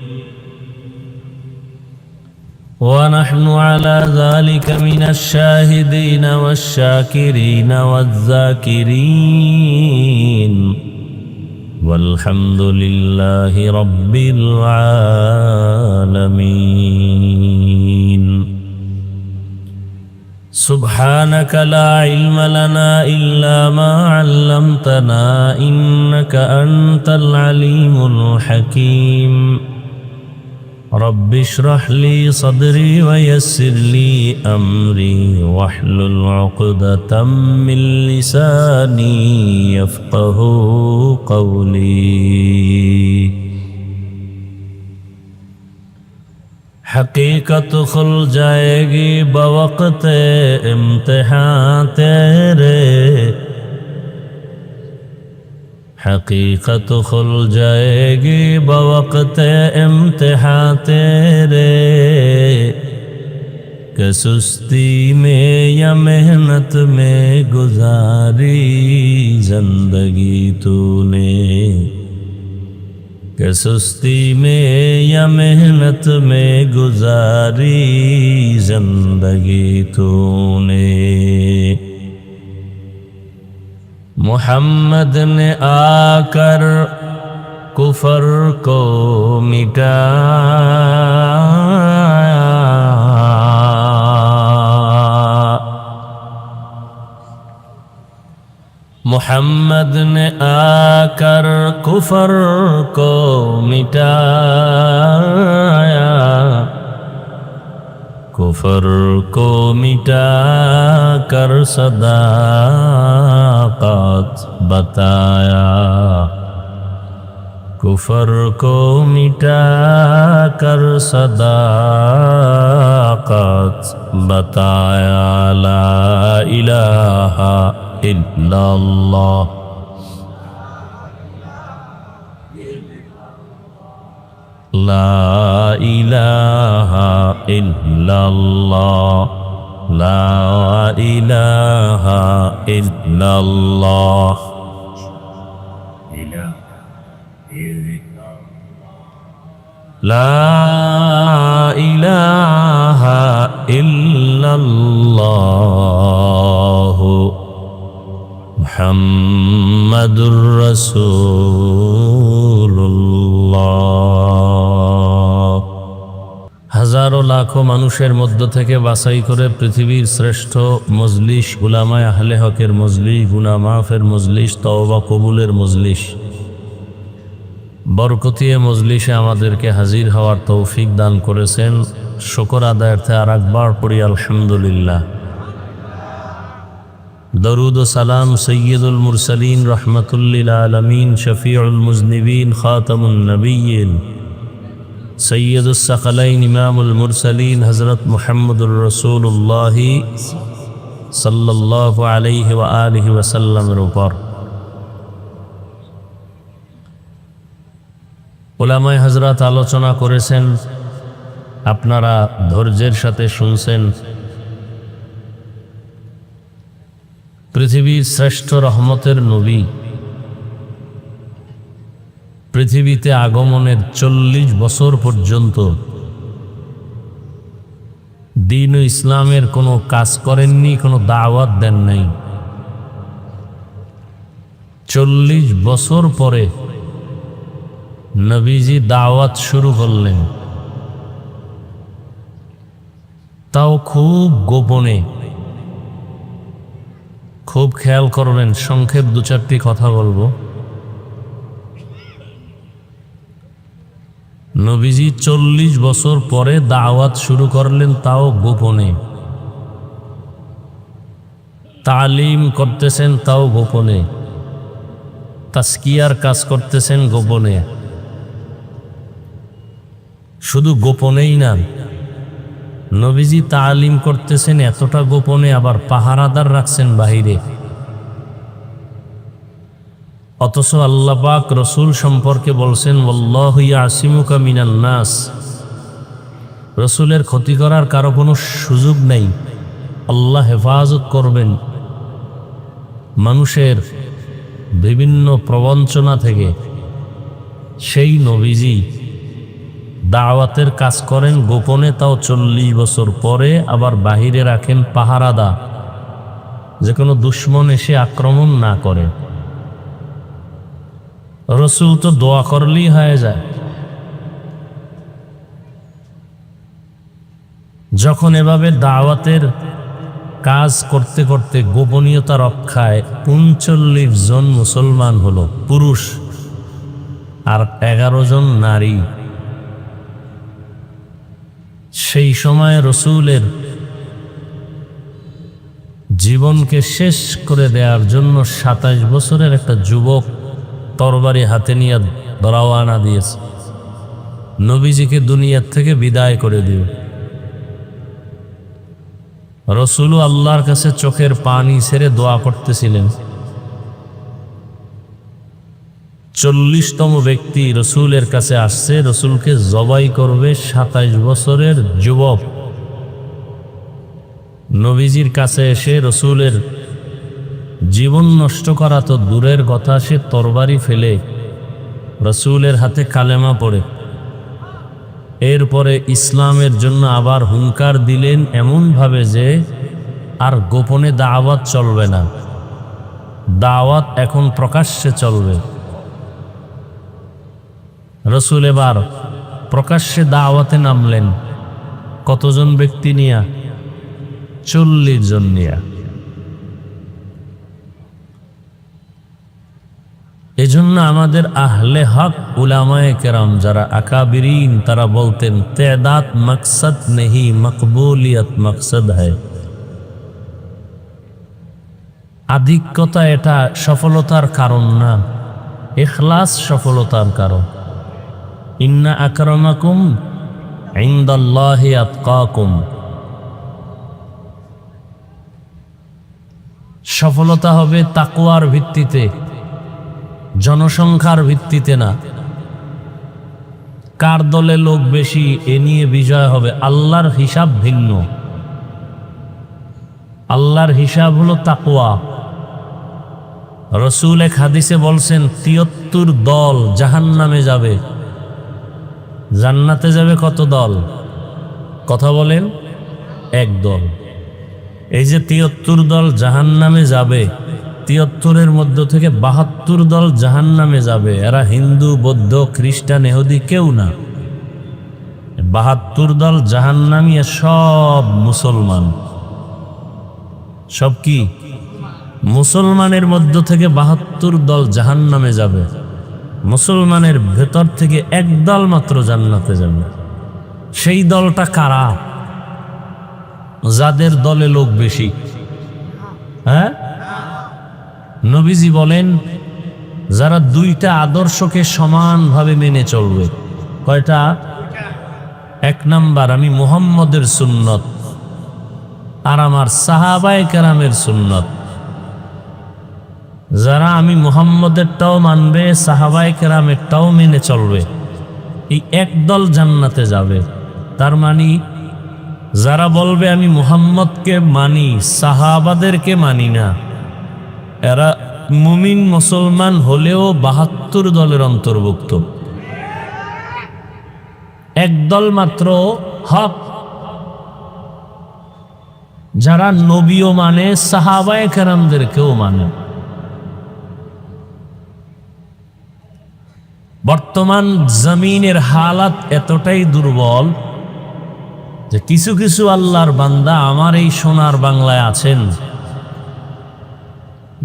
ونحن على ذلك من الشاهدين والشاكرين والذاكرين والحمد لله رب العالمين سبحانك لا علم لنا إلا ما علمتنا إنك أنت العليم الحكيم رب اشرح لي صدري ويسر لي أمري واحلل عقدة من لساني يفقه قولي حقیقت کھل جائے گی بوقت امتحان تیرے حقیقت کھل جائے گی بوقت امتحان تیرے کہ سستی میں یا محنت میں گزاری زندگی تو نے کہ سستی میں یا محنت میں گزاری زندگی تو نے محمد نے آ کر کفر کو مٹایا محمد نے آ کر کفر کو مٹایا کفر کو مٹا کر صداقت بتایا کفر کو مٹا کر صداقت بتایا لا الہ الا اللہ لا الہ الا اللہ لا الہ الا اللہ لا الہ الا اللہ محمد رسول اللہ হাজারো লাখো মানুষের মধ্য থেকে বাছাই করে পৃথিবীর শ্রেষ্ঠ মজলিস উলামায়ে আহলে হকের মজলিস গুনাহ মাফের মজলিস তওবা কবুলের মজলিস বরকতিয়ে মজলিসে আমাদেরকে হাজির হওয়ার তৌফিক দান করেছেন শুকর আদায়ার্থে আরেকবার পড়ি আলহামদুলিল্লাহ दरूद व सलाम सय्यदुल मुरसलीन रहमतुल लिल आलमीन शफीउल मुज़निबीन खातमुन नबिय्यीन सय्यदुस सकलैन इमामुल मुरसलीन हज़रत मुहम्मदुर रसूलुल्लाह सल्लल्लाहु अलैहि व आलिहि वसल्लमेर উপর উলামায়ে হযরত আলোচনা করেছেন, আপনারা ধৈর্যের সাথে শুনছেন। পৃথিবীর শ্রেষ্ঠ রহমতের নবী পৃথিবীতে আগমনের 40 বছর পর্যন্ত দ্বীন ও ইসলামের কোনো কাজ করেননি, কোনো দাওয়াত দেন নাই। 40 বছর পরে নবীজি দাওয়াত শুরু করলেন, তাও খুব গোপনে। খুব খেয়াল করবেন, সংক্ষেপ 2-4টি কথা বলবো। নবীজি 40 বছর পরে দাওয়াত শুরু করলেন, তাও গোপনে। তালিম করতেছেন, তাও গোপনে। তাসকিয়ার কাজ করতেছেন গোপনে। শুধু গোপনেই না, নবীজি তালিম করতেছেন এতটা গোপনে, আবার পাহারাদার রাখছেন বাহিরে। অথচ আল্লাহ পাক রসুল সম্পর্কে বলছেন, ওয়াল্লাহু ইয়াসিমুকা মিনান নাস। রসুলের ক্ষতি করার কারো কোনো সুযোগ নেই, আল্লাহ হেফাজত করবেন মানুষের বিভিন্ন প্রবঞ্চনা থেকে। সেই নবীজি দাওয়াতের কাজ করেন গোপনে, তাও 40 বছর পরে। আবার বাহিরে রাখেন পাহারাদা, যে কোনো দুশ্মন এসে আক্রমণ না করে। রসুল তো দোয়া করলেই হয়ে যায়। যখন এভাবে দাওয়াতের কাজ করতে করতে গোপনীয়তা রক্ষায় 39 জন মুসলমান হলো, পুরুষ, আর 11 জন নারী। সেই সময় রসুলের জীবনকে শেষ করে দেওয়ার জন্য 27 বছরের একটা যুবক তরবারি হাতে নিয়ে রওয়ানা দিয়েছে, নবীজিকে দুনিয়ার থেকে বিদায় করে দিবে। রসুলও আল্লাহর কাছে চোখের পানি ছেড়ে দোয়া করতেছিলেন। 40তম ব্যক্তি রসুলের কাছে আসছে, রসুলকে জবাই করবে। 27 বছরের যুবক নবীজির কাছে এসে রসুলের জীবন নষ্ট করা তো দূরের কথা, সে তরবারি ফেলে রসুলের হাতে কালেমা পড়ে এরপরে ইসলামের জন্য আবার হুঙ্কার দিলেন, এমনভাবে যে আর গোপনে দাওয়াত চলবে না, দাওয়াত এখন প্রকাশ্যে চলবে। রসুল এবার প্রকাশ্যে দাওয়াতে নামলেন। কতজন ব্যক্তি নিয়া? 40 জন নিয়া। এজন্য আমাদের আহলে হক উলামায়ে কেরাম যারা আকাবিরিন, তারা বলতেন, তেদাত মকসদ নেহি, মকবুলিয়ত মকসদ হ্যায়। আধিক্যতা এটা সফলতার কারণ না, ইখলাস সফলতার কারণ। ইন্না আকরামাকুম ইনদাল্লাহি আতকাকুম। সফলতা হবে তাকওয়ার ভিত্তিতে, জনসংখ্যার ভিত্তিতে না। কার দলে লোক বেশি এ নিয়ে বিজয় হবে, আল্লাহর হিসাব ভিন্ন। আল্লাহর হিসাব হলো তাকওয়া। রসুল এক হাদিসে বলছেন, 73 দল জাহান্নামে যাবে, জান্নাতে যাবে কত দল? কথা বলেন, এক দল। এই যে 73 দল জাহান্নামে যাবে, 73-এর মধ্য থেকে 72 দল জাহান্নামে যাবে। এরা হিন্দু, বৌদ্ধ, খ্রিস্টান, ইহুদি কেউ না। 72 দল জাহান্নামী, সব মুসলমান। সব কি? মুসলমানের মধ্য থেকে 72 দল জাহান্নামে যাবে। মুসলমানের ভেতর থেকে এক দল মাত্র জান্নাতে যাবে। সেই দলটা কারা? যাদের দলে লোক বেশি। হ্যাঁ, নবীজি বলেন, যারা দুইটা আদর্শকে সমানভাবে মেনে চলবে। কয়টা? এক নাম্বার, আমি মুহাম্মদের সুন্নত আর আমার সাহাবায়ে কেরামের সুন্নত। যারা আমি মুহাম্মদেরটাও মানবে, সাহাবায়ে কেরামেরটাও মেনে চলবে, এই একদল জান্নাতে যাবে। তার মানে যারা বলবে আমি মুহাম্মদকে মানি, সাহাবাদেরকে মানি না, এরা মুমিন মুসলমান হলেও ৭২ দলের অন্তর্ভুক্ত। একদল মাত্র হক, যারা নবীও মানে, সাহাবায়ে কেরামদেরকেও মানে। বর্তমান জমিনের হালাত এতটাই দুর্বল যে কিছু কিছু আল্লাহর বান্দা আমার এই সোনার বাংলায় আছেন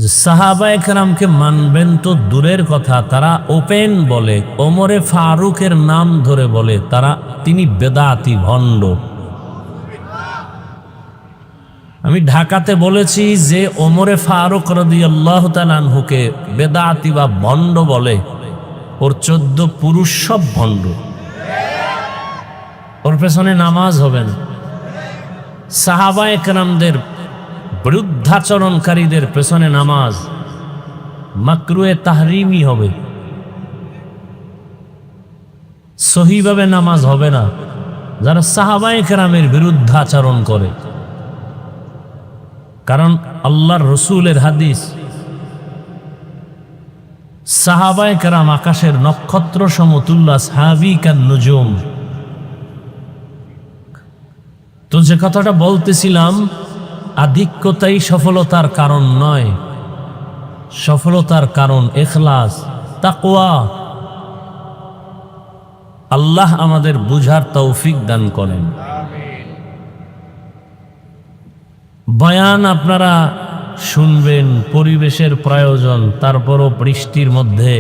যে সাহাবায়ে কেরামকে মানবেন তো দূরের কথা, তারা ওপেন বলে, ওমরে ফারুকের নাম ধরে বলে তিনি বেদাতি, ভণ্ড। আমি ঢাকাতে বলেছি যে ওমরে ফারুক রাদিয়াল্লাহু তাআলা আনহুকে বেদাতি বা ভণ্ড বলে, ওর 14 পুরুষ সব ভণ্ড, ওর পেছনে নামাজ হবে না। সাহাবায়ে কেরামদের বিরুদ্ধাচরণকারীদের পেছনে নামাজ মাকরুয়ে তাহরিমি হবে, সহিভাবে নামাজ হবে না যারা সাহাবায়ে কেরামের বিরুদ্ধাচরণ করে। কারণ আল্লাহর রসুলের হাদিস, সাহাবায়ে কেরাম আকাশের নক্ষত্র সমতুল্য, আসহাবী কান নুজুম। তো যে কথাটা বলতেছিলাম, আধিক্যতাই সফলতার কারণ নয়, সফলতার কারণ ইখলাস, তাকওয়া। আল্লাহ আমাদের বুঝার তৌফিক দান করেন। বয়ান আপনারা শুনবেন, পরিবেশের প্রয়োজন, তারপরও বৃষ্টির মধ্যে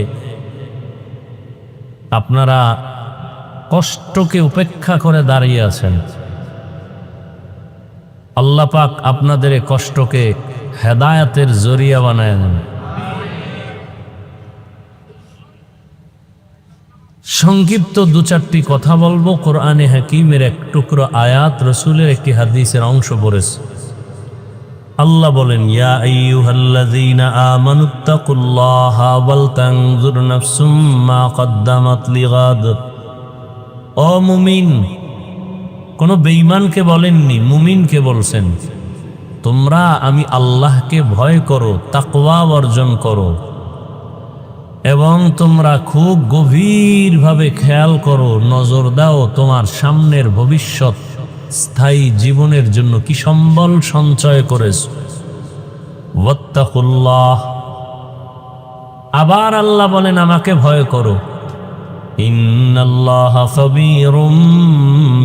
আপনারা কষ্টকে উপেক্ষা করে দাঁড়িয়ে আছেন। আল্লাহ পাক আপনাদের এই কষ্টকে হেদায়েতের জরিয়া বানায় দেন। সংক্ষিপ্ত ২-৪টি কথা বলবো। কোরআনে হাকিমের এক টুকরো আয়াত, রসুলের একটি হাদিসের অংশ পড়েছে। আল্লাহ বলেন, ইয়া আইয়ুহাল্লাযীনা আমানুত্তাকুল্লাহা ওয়াল তানজুর নাফসুম মা কদ্দামাত লিগাদ। ও মুমিন, কোন বেঈমানকে বলেননি, মুমিনকে বলছেন, তোমরা আমি আল্লাহকে ভয় করো, তাকওয়া অর্জন করো, এবং তোমরা খুব গভীরভাবে খেয়াল করো, নজর দাও তোমার সামনের ভবিষ্যৎ স্থায়ী জীবনের জন্য কি সম্বল সঞ্চয় করেছ। ওয়াত্তাকুল্লাহ। আবার আল্লাহ বলেন, আমাকে ভয় করো। ইন্নাল্লাহা খাবীরুম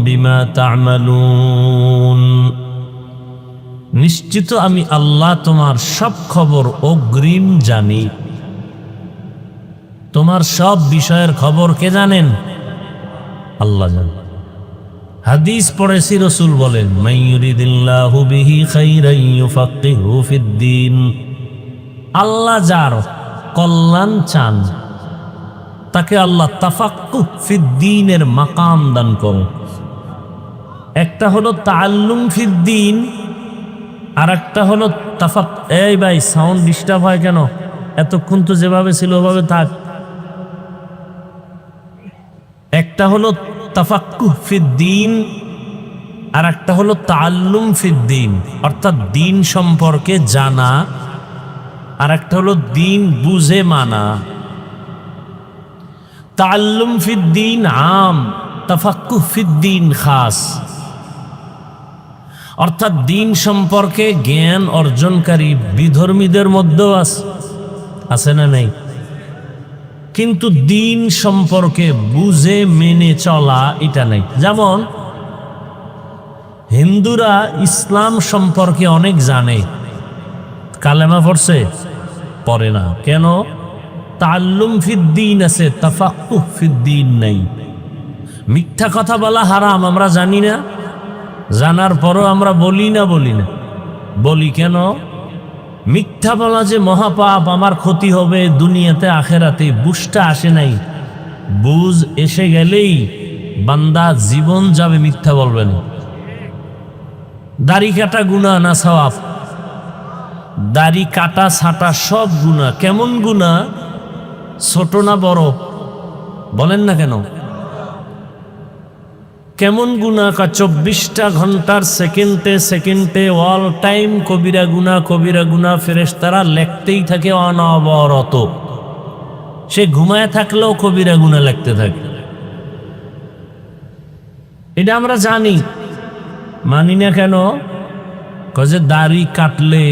বিমা তা'মালুন। নিশ্চিত আমি আল্লাহ তোমার সব খবর অগ্রিম জানি। তোমার সব বিষয়ের খবর কে জানেন? আল্লাহ জানেন। হাদিস পড়েছি, রসুল বলেন, মান ইউরিদিল্লাহু বিহি খাইরান ইউফাক্কিহু ফিদ্দীন। আল্লাহ যার কল্যাণ চান তাকে আল্লাহ তাফাক্কুহ ফিদ্দীনের মাকাম দান করেন। একটা হলো তাআল্লুম ফিদ্দীন, আর একটা হলো এই ভাই সাউন্ড ডিস্টার্ব হয় কেন? এতক্ষণ তো যেভাবে ছিল ওভাবে থাক। একটা হলো তাফাক্কুহ ফিদ্দীন, আর একটা হলো তাআল্লুম ফিদ্দীন, অর্থাৎ দিন সম্পর্কে জানা, আর একটা হলো দিন বুঝে মানা। তাআল্লুম ফিদ্দীন আম, তাফাক্কুহ ফিদ্দীন খাস। অর্থাৎ দিন সম্পর্কে জ্ঞান অর্জনকারী বিধর্মীদের মধ্যেও আছে না নেই? কিন্তু দিন সম্পর্কে বুঝে মেনে চলা এটা নেই। যেমন হিন্দুরা ইসলাম সম্পর্কে অনেক জানে, কালেমা পড়ছে, পড়ে না কেন? তাআল্লুম ফিদ্দীন আছে, তাফাক্কুহ ফিদ্দীন নাই। মিথ্যা কথা বলা হারাম আমরা জানি না, জানার পরও আমরা বলি না। বলি কেন? মিথ্যা বলা যে মহাপাপ, আমার ক্ষতি হবে দুনিয়াতে আখেরাতে, বুঝটা আসে নাই। বুঝ এসে গেলেই বান্দা জীবন যাবে মিথ্যা বলবেন। দাড়ি কাটা গুনাহ না সওয়াব? দাড়ি কাটা ছাটা সব গুনাহ। কেমন গুনাহ? ছোট না বড়? বলেন না কেন? কেমন গুনাহ? 24টা ঘন্টার সেকেন্ডে সেকেন্ডে অল টাইম কবিরা গুনাহ, কবিরা গুনাহ ফেরেশতারা লিখতেই থাকে অনবরত। সে ঘুমায় থাকলেও কবিরা গুনাহ লিখতে থাকে। এটা আমরা জানি, মানি না কেন? কয়ে দাড়ি কাটলে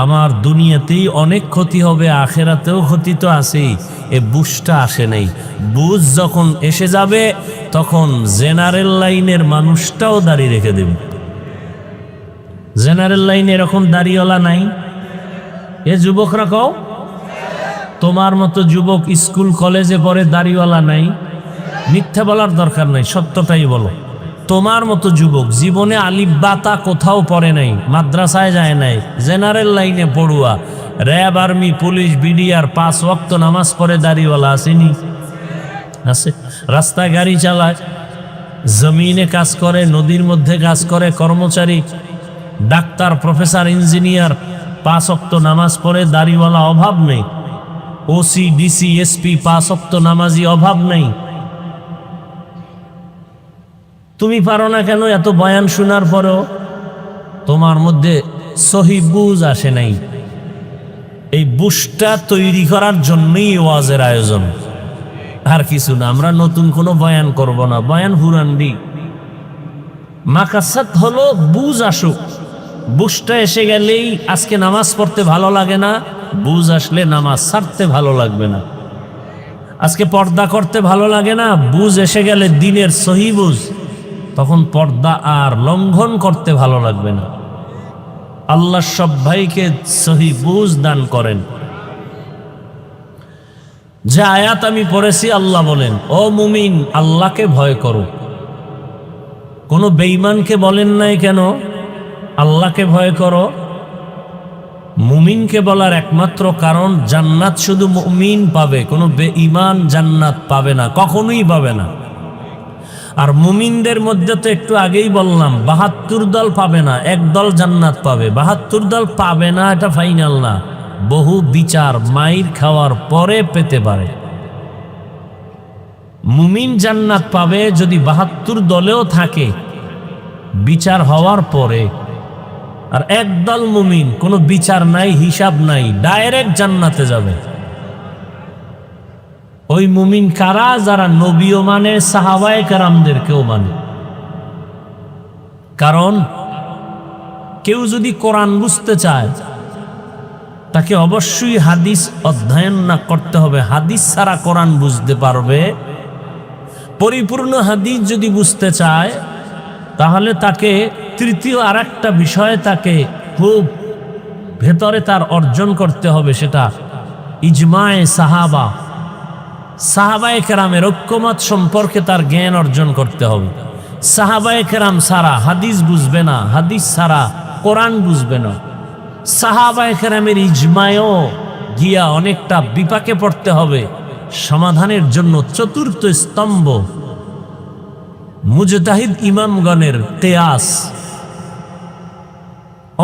আমার দুনিয়াতেই অনেক ক্ষতি হবে, আখেরাতেও ক্ষতি তো আছেই। এ বুঝটা আসে নাই। বুঝ যখন এসে যাবে তখন জেনারেল লাইনের মানুষটাও দাড়ি রেখে দেবে। জেনারেল লাইনে এরকম দাড়িওয়ালা নাই? এ যুবকরা কও, তোমার মতো যুবক স্কুল কলেজে পড়ে দাড়িওয়ালা নাই? মিথ্যা বলার দরকার নাই, সত্যটাই বলো। তোমার মতো যুবক জীবনে আলিফ বাতা কোথাও পড়ে নাই, মাদ্রাসায় যায় নাই, জেনারেল লাইনে পড়ুয়া, র্যাব, আর্মি, পুলিশ, বিডিআর 5 ওয়াক্ত নামাজ পড়ে দাড়িওয়ালা আসেনি? আছে। রাস্তায় গাড়ি চালায়, জমিনে কাজ করে, নদীর মধ্যে কাজ করে, কর্মচারী, ডাক্তার, প্রফেসর, ইঞ্জিনিয়ার, 5 ওয়াক্ত নামাজ পড়ে দাড়িওয়ালা, অভাব নেই। ওসি, ডিসি, এসপি 5 ওয়াক্ত নামাজি, অভাব নেই। তুমি পারো না কেন? এত বয়ান শোনার পরেও তোমার মধ্যে সহি বুঝ আসে নাই। এই বুঝটা তৈরি করার জন্যই ওয়াজের আয়োজন, আর কিছু না। আমরা নতুন কোনো বয়ান করব না, বয়ান হুরান্ডি। মাকাসাদ হলো বুঝ আসুক। বুঝটা এসে গেলেই আজকে নামাজ পড়তে ভালো লাগে না, বুঝ আসলে নামাজ ছাড়তে ভালো লাগবে না। আজকে পর্দা করতে ভালো লাগে না, বুঝ এসে গেলে দিনের সহি বুঝ, তখন পর্দা আর লঙ্ঘন করতে ভালো লাগবে না। আল্লাহ সব ভাইকে সহি বুঝ দান করেন। যে আয়াত আমি পড়েছি, আল্লাহ বলেন, ও মুমিন, আল্লাহকে ভয় করো। কোনো বেঈমানকে বলেন নাই কেন আল্লাহকে ভয় করো? মুমিনকে বলার একমাত্র কারণ, জান্নাত শুধু মুমিন পাবে, কোনো বেঈমান জান্নাত পাবে না, কখনোই পাবে না। আর মুমিনদের মধ্যে তো একটু আগেই বললাম 72 দল পাবে না, এক দল জান্নাত পাবে। 72 দল পাবে না এটা ফাইনাল না, বহু বিচার মাইর খাওয়ার পরে পেতে পারে। মুমিন জান্নাত পাবে যদি 72 দলেও থাকে, বিচার হওয়ার পরে। আর একদল মুমিন, কোনো বিচার নাই, হিসাব নাই, ডাইরেক্ট জান্নাতে যাবে। ওই মুমিন কারা? যারা নবীও মানে, সাহাবায়ে কেরামদেরকেও মানে। কারণ কেউ যদি কোরআন বুঝতে চায়, তাকে অবশ্যই হাদিস অধ্যয়ন না করতে হবে। হাদিস ছাড়া কোরআন বুঝতে পারবে? পরিপূর্ণ হাদিস যদি বুঝতে চায়, তাহলে তাকে তৃতীয় আরেকটা বিষয় তাকে খুব ভেতরে তার অর্জন করতে হবে, সেটা ইজমায়ে সাহাবা, সাহাবায়ে কেরামের ঐক্যমত সম্পর্কে তার জ্ঞান অর্জন করতে হবে। সাহাবায়ে কেরাম ছাড়া হাদিস বুঝবে না, হাদিস ছাড়া কোরআন বুঝবে না। সাহাবায়ে কেরামের ইজমায়ও গিয়া অনেকটা বিপাকে পড়তে হবে। সমাধানের জন্য চতুর্থ স্তম্ভ মুজতাহিদ ইমামগণের কিয়াস।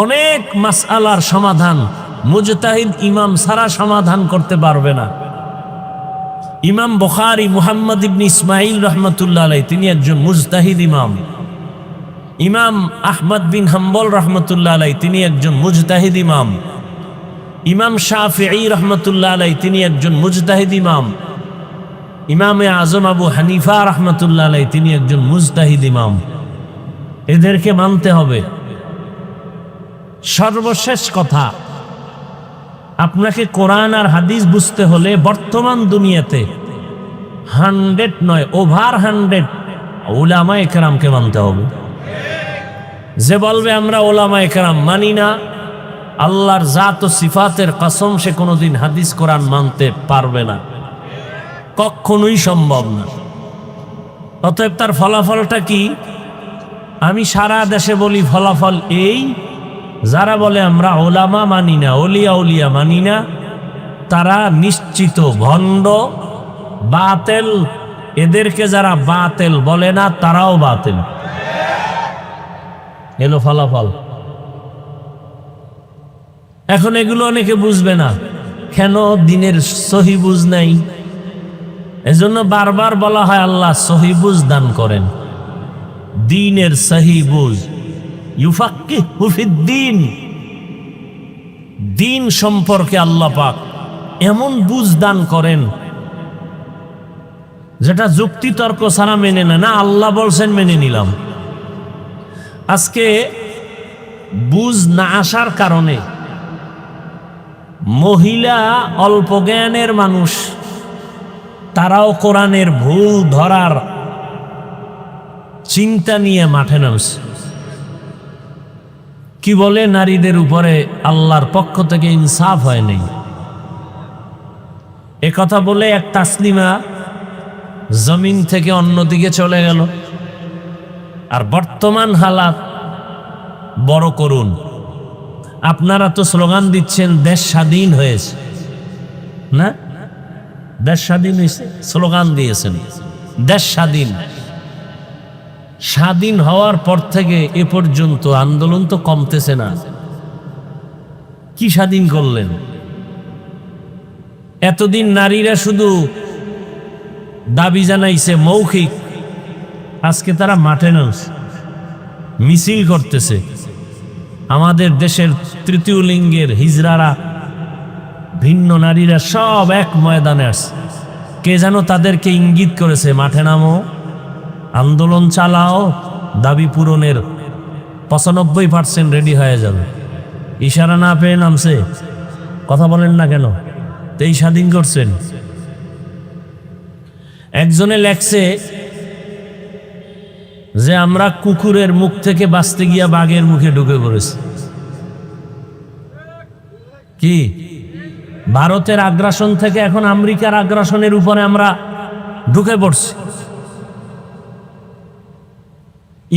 অনেক মাসআলার সমাধান মুজতাহিদ ইমাম ছাড়া সমাধান করতে পারবে না। ইমাম বুখারী মুহাম্মদ ইবনে ইসমাইল রহমতুল্লাহ আলাইহি, তিনি একজন মুজতাহিদ ইমাম। ইমাম আহমদ বিন হাম্বল রহমতুল্লাহ আলাইহি, তিনি একজন মুজতাহিদ ইমাম। ইমাম শাফিঈ রহমতুল্লাহ আলাইহি, তিনি একজন মুজতাহিদ ইমাম। ইমামে আজম আবু হানিফা রহমতুল্লাহ আলাইহি, তিনি একজন মুজতাহিদ ইমাম। এদেরকে মানতে হবে। সর্বশেষ কথা, আপনাকে কোরআন আর হাদিস বুঝতে হলে বর্তমান দুনিয়াতে 100 নয়, ওভার 100 উলামায়ে কেরামকে মানতে হবে। যে বলবে আমরা উলামায়ে কেরাম মানি না, আল্লাহর জাত ও সিফাতের কসম, সে কোনোদিন হাদিস কোরআন মানতে পারবে না, কখনোই সম্ভব না। অতএব তার ফলাফলটা কি? আমি সারা দেশে বলি ফলাফল এই, যারা বলে আমরা ওলামা মানি না, অলিয়া উলিয়া মানি না, তারা নিশ্চিত ভণ্ড, বাতেল। এদেরকে যারা বাতেল বলে না, তারাও বাতেল। এলো ফলাফল। এখন এগুলো অনেকে বুঝবে না, কেন? দিনের সহি বুঝ নাই। এজন্য বারবার বলা হয় আল্লাহ সহি বুঝ দান করেন, দিনের সহি বুঝ। ইউফাক্কিহু ফিদ্দীন, দিন সম্পর্কে আল্লাহ পাক এমন বুঝ দান করেন যেটা যুক্তি তর্ক ছাড়া মেনে না আল্লাহ বলছেন মেনে নিলাম। আজকে বুঝ না আসার কারণে মহিলা, অল্প জ্ঞানের মানুষ, তারাও কোরআনের ভুল ধরার চিন্তা নিয়ে মাঠে নামছে। কি বলে? নারীদের উপরে আল্লাহর পক্ষ থেকে ইনসাফ হয় নাই। একথা বলে এক তাসলিমা জমিন থেকে অন্যদিকে চলে গেল। আর বর্তমান হালাত বড় করুন। আপনারা তো স্লোগান দিচ্ছেন দেশ স্বাধীন হয়েছে, না? দেশ স্বাধীন হয়েছে, স্লোগান দিয়েছেন দেশ স্বাধীন। স্বাধীন হওয়ার পর থেকে এ পর্যন্ত আন্দোলন তো কমতেছে না। কি স্বাধীন করলেন? এতদিন নারীরা শুধু দাবি জানাইছে মৌখিক, আজকে তারা মাঠে নামছে, মিছিল করতেছে। আমাদের দেশের তৃতীয় লিঙ্গের হিজড়ারা, ভিন্ন নারীরা সব এক ময়দানে আসছে। কে যেন তাদেরকে ইঙ্গিত করেছে, মাঠে নামো, আন্দোলন চালাও, দাবি পূরণের 95% রেডি হয়ে যাবে। ইশারা না পেয়ে নামছে। কথা বলেন না কেন? এই স্বাধীন করছেন। একজনে লেখছে যে আমরা কুকুরের মুখ থেকে বাঁচতে গিয়া বাঘের মুখে ঢুকে পড়েছি। কি? ভারতের আগ্রাসন থেকে এখন আমেরিকার আগ্রাসনের উপরে আমরা ঢুকে পড়ছি।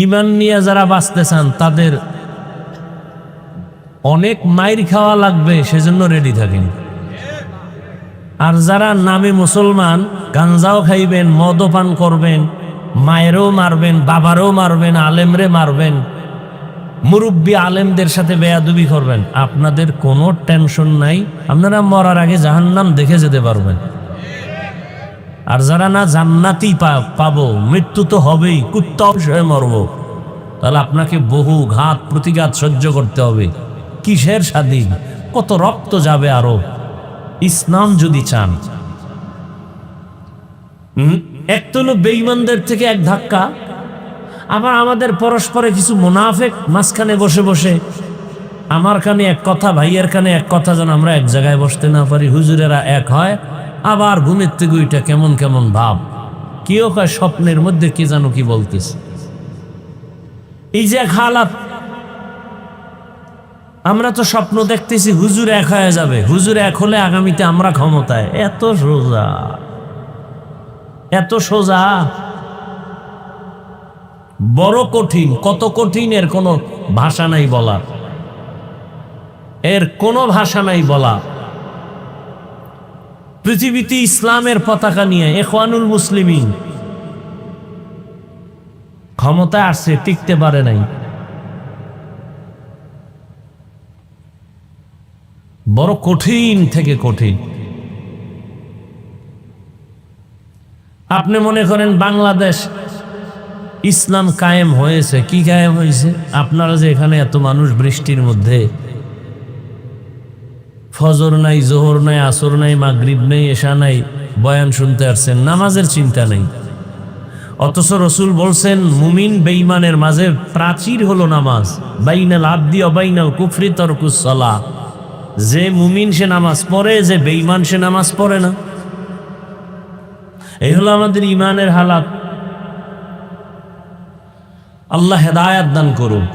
ঈমান নিয়ে যারা বাঁচতে চান তাদের অনেক মাইর খাওয়া লাগবে, সেজন্য রেডি থাকেন। আর যারা নামে মুসলমান, গাঞ্জাও খাইবেন, মদও পান করবেন, মায়েরও মারবেন, বাবারও মারবেন, আলেমরে মারবেন, মুরব্বী আলেমদের সাথে বেয়াদবি করবেন, আপনাদের কোনো টেনশন নাই। আপনারা মরার আগে জাহান্নাম দেখে যেতে পারবেন। আর যারা না জান্নাতি পাবো, মৃত্যু তো হবেই, কুত্তা অবশ্যই মরব, তাহলে আপনাকে বহু ঘাত প্রতিঘাত সহ্য করতে হবে। কিসের স্বাধীন? কত রক্ত যাবে আরো ইসলাম যদি চান। এক তো হলো বেঈমানদের থেকে এক ধাক্কা, আবার আমাদের পরস্পরে কিছু মুনাফিক মাঝখানে বসে বসে আমার কানে এক কথা, ভাইয়ের কানে এক কথা, যেন আমরা এক জায়গায় বসতে না পারি। হুজুরেরা এক হয়, আবার ঘুমের থেকে ওইটা কেমন কেমন ভাব। কেউ কয় স্বপ্নের মধ্যে কে যেন কি বলতেছে। এই যে এক হালাত, আমরা তো স্বপ্ন দেখতেছি হুজুর এক হয়ে যাবে, হুজুর এক হলে আগামীতে আমরা ক্ষমতায়। এত সোজা, এত সোজা, বড় কঠিন। কত কঠিন এর কোনো ভাষা নাই বলার, এর কোনো ভাষা নাই বলা। পৃথিবীতে ইসলামের পতাকা নিয়ে ইখওয়ানুল মুসলিমিন ক্ষমতা আসছে, টিকতে পারে নাই। বড় কঠিন থেকে কঠিন। আপনি মনে করেন বাংলাদেশ ইসলাম কায়েম হয়েছে, কি কায়েম হয়েছে? আপনারা যে এখানে এত মানুষ বৃষ্টির মধ্যে, ফজর নাই, জোহর নাই, আসর নাই, মাগরিব নেই, এশা নাই, বয়ান শুনতে আসছেন, নামাজের চিন্তা নেই। অথচ রসুল বলছেন মুমিন বেঈমানের মাঝে প্রাচীর হলো নামাজ। বাইনাল আবদি ওয়া বাইনাল কুফরি তারকুস সালাহ। যে মুমিন সে নামাজ পড়ে, যে বেঈমান সে নামাজ পড়ে না। এই হলো আমাদের ইমানের হালাত। আল্লাহ হেদায়াত দান করুন।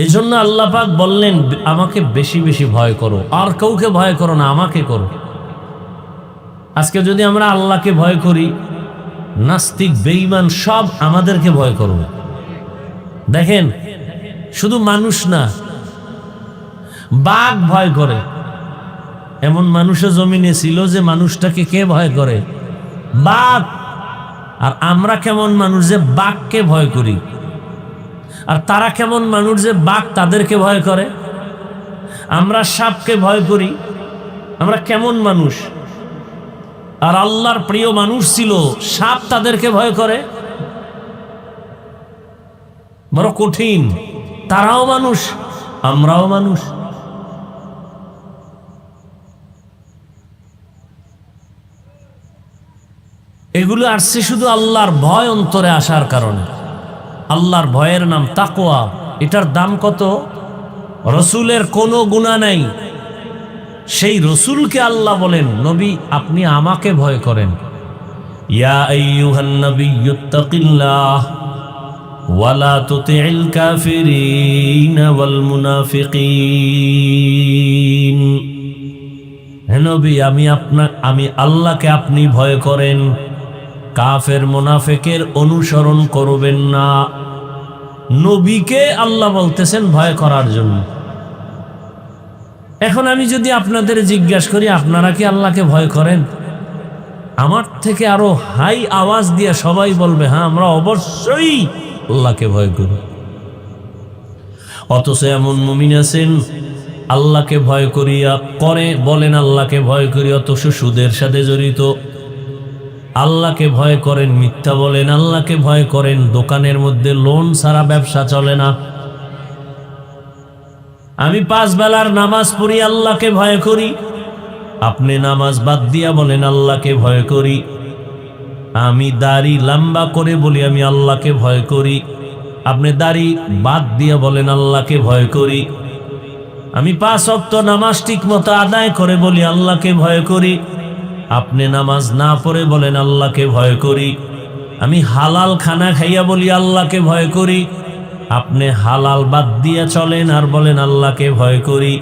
এই জন্য আল্লাহ পাক বললেন আমাকে বেশি বেশি ভয় করো, আর কাউকে ভয় করো না, আমাকে করো। আজকে যদি আমরা আল্লাহকে ভয় করি, নাস্তিক, বেঈমান সব আমাদেরকে ভয় করবে। দেখেন, শুধু মানুষ না, বাঘ ভয় করে। এমন মানুষও জমিনে ছিল যে মানুষটাকে কে ভয় করে? বাঘ। আর আমরা কেমন মানুষ যে বাঘকে ভয় করি, আর তারা কেমন মানুষ যে বাঘ তাদেরকে ভয় করে। আমরা সাপকে ভয় করি, আমরা কেমন মানুষ। আর আল্লাহর প্রিয় মানুষ ছিল, সাপ তাদেরকে ভয় করে। বড় কঠিন। তারাও মানুষ, আমরাও মানুষ। এগুলো আসছে শুধু আল্লাহর ভয় অন্তরে আসার কারণে। আল্লাহর ভয়ের নাম তাকওয়া। এটার দাম কত? রসুলের কোনো গুনাহ নাই, সেই রসুলকে আল্লাহ বলেন, নবী আপনি আমাকে ভয় করেন। ইয়া আইয়ুহান নাবিয়্যুত্তাকিল্লাহ ওয়ালা তুতি'ল কাফিরিন ওয়াল মুনাফিকিন। হে নবী, আমি আল্লাহকে আপনি ভয় করেন, কাফের মুনাফিকের অনুসরণ করবেন না। নবীকে আল্লাহ বলতেছেন ভয় করার জন্য। এখন আমি যদি আপনাদের জিজ্ঞাসা করি, আপনারা কি আল্লাহকে ভয় করেন? আমার থেকে আরো হাই আওয়াজ দিয়ে সবাই বলবে, হ্যাঁ আমরা অবশ্যই আল্লাহকে ভয় করি। অথচ এমন মুমিন আছেন আল্লাহকে ভয় করিয়া করে বলেন আল্লাহকে ভয় করি, অথচ সুদের সাথে জড়িত। আল্লাহকে ভয় করেন, মিথ্যা বলেন। আল্লাহকে ভয় করেন, দোকানের মধ্যে লোন ছাড়া ব্যবসা চলে না। আমি 5 বেলার নামাজ পড়ি, আল্লাহকে ভয় করি। আপনি নামাজ বাদ দিয়া বলেন আল্লাহকে ভয় করি। আমি দাড়ি লম্বা করে বলি আমি আল্লাহকে ভয় করি। আপনি দাড়ি বাদ দিয়া বলেন আল্লাহকে ভয় করি। আমি 5 ওয়াক্ত নামাজ ঠিক মতো আদায় করে বলি আল্লাহকে ভয় করি। আপনি নামাজ না পড়ে বলেন আল্লাহকে ভয় করি। আমি হালাল খানা খাইয়া বলি আল্লাহকে ভয় করি। আপনি হালাল বাদ দিয়ে চলেন আর বলেন আল্লাহকে ভয় করি।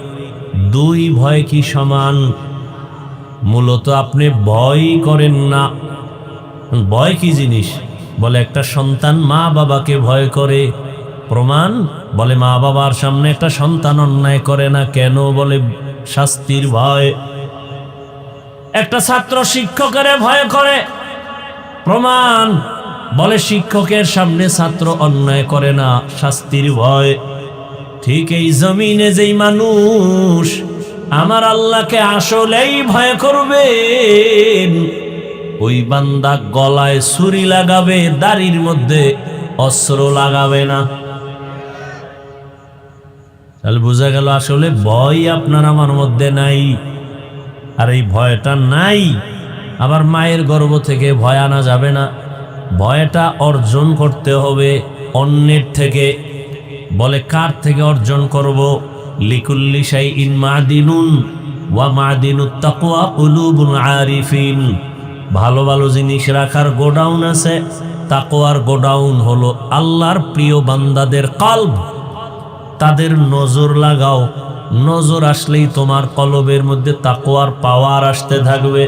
2 ভয় কি সমান? মূলত আপনি ভয় করেন না। ভয় কি জিনিস? বলে একটা সন্তান মা বাবাকে ভয় করে। প্রমাণ? বলে মা বাবার সামনে একটা সন্তান অন্যায় করে না কেন? বলে শাস্তির ভয়। একটা ছাত্র শিক্ষকের ভয় করে। প্রমাণ? বলে শিক্ষকের সামনে ছাত্র অন্যায় করে না, শাস্তির ভয়। ঠিক এই জমিনে যেই মানুষ আমার আল্লাহকে আসলেই ভয় করবেন, ওই বান্দা গলায় ছুরি লাগাবে, দাড়ির মধ্যে অস্ত্র লাগাবে না। তাহলে বোঝা গেল আসলে ভয় আপনার আমার মধ্যে নাই। আর এই ভয়টা নাই, আবার মায়ের গর্ভ থেকে ভয় আনা যাবে না। ভয়টা অর্জন করতে হবে অন্যের থেকে। বলে কার থেকে অর্জন করব? লিকুল্লি শাইইন মাদিনুন ওয়া মাদিনুত তাকওয়া কুলুবুল আরিফিন। ভালো ভালো জিনিস রাখার গোডাউন আছে, তাকওয়ার গোডাউন হলো আল্লাহর প্রিয় বান্দাদের কলব। তাদের নজর লাগাও, নজর আসলেই তোমার কলবের মধ্যে তাকওয়ার পাওয়ার আসতে থাকবে।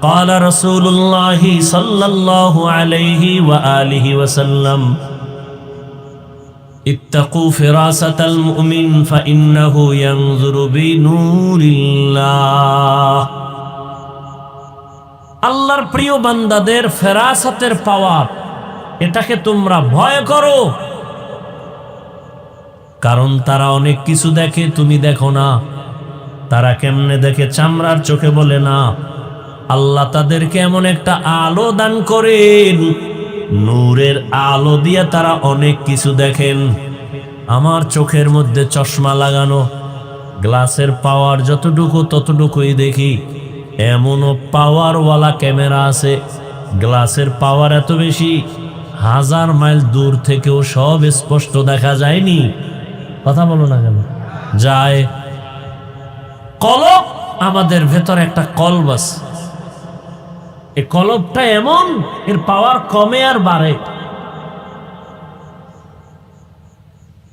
قال رسول الله صلى الله عليه وآله وسلم اتقوا فراسة المؤمن فإنه ينظر بنور الله। আল্লাহর প্রিয় বান্দাদের ফেরাসাতের পাওয়ার, এটাকে তোমরা ভয় করো। কারণ তারা অনেক কিছু দেখে, তুমি দেখো না। তারা কেমনে দেখে? চামড়ার চোখে বলে না। আল্লাহ তাদেরকে এমন একটা আলো দান করেন, নূরের আলো দিয়ে তারা অনেক কিছু দেখেন। আমার চোখের মধ্যে চশমা লাগানো, গ্লাসের পাওয়ার যতটুকু ততটুকুই দেখি। এমনও পাওয়ারওয়ালা ক্যামেরা আছে, গ্লাসের পাওয়ার এত বেশি 1000 মাইল দূর থেকেও সব স্পষ্ট দেখা যায়নি। কথা বলো না কেন? যায়। কলব, আমাদের ভেতর একটা কলব আছে। এই কলবটা এমন, এর পাওয়ার কমে আর বাড়ে।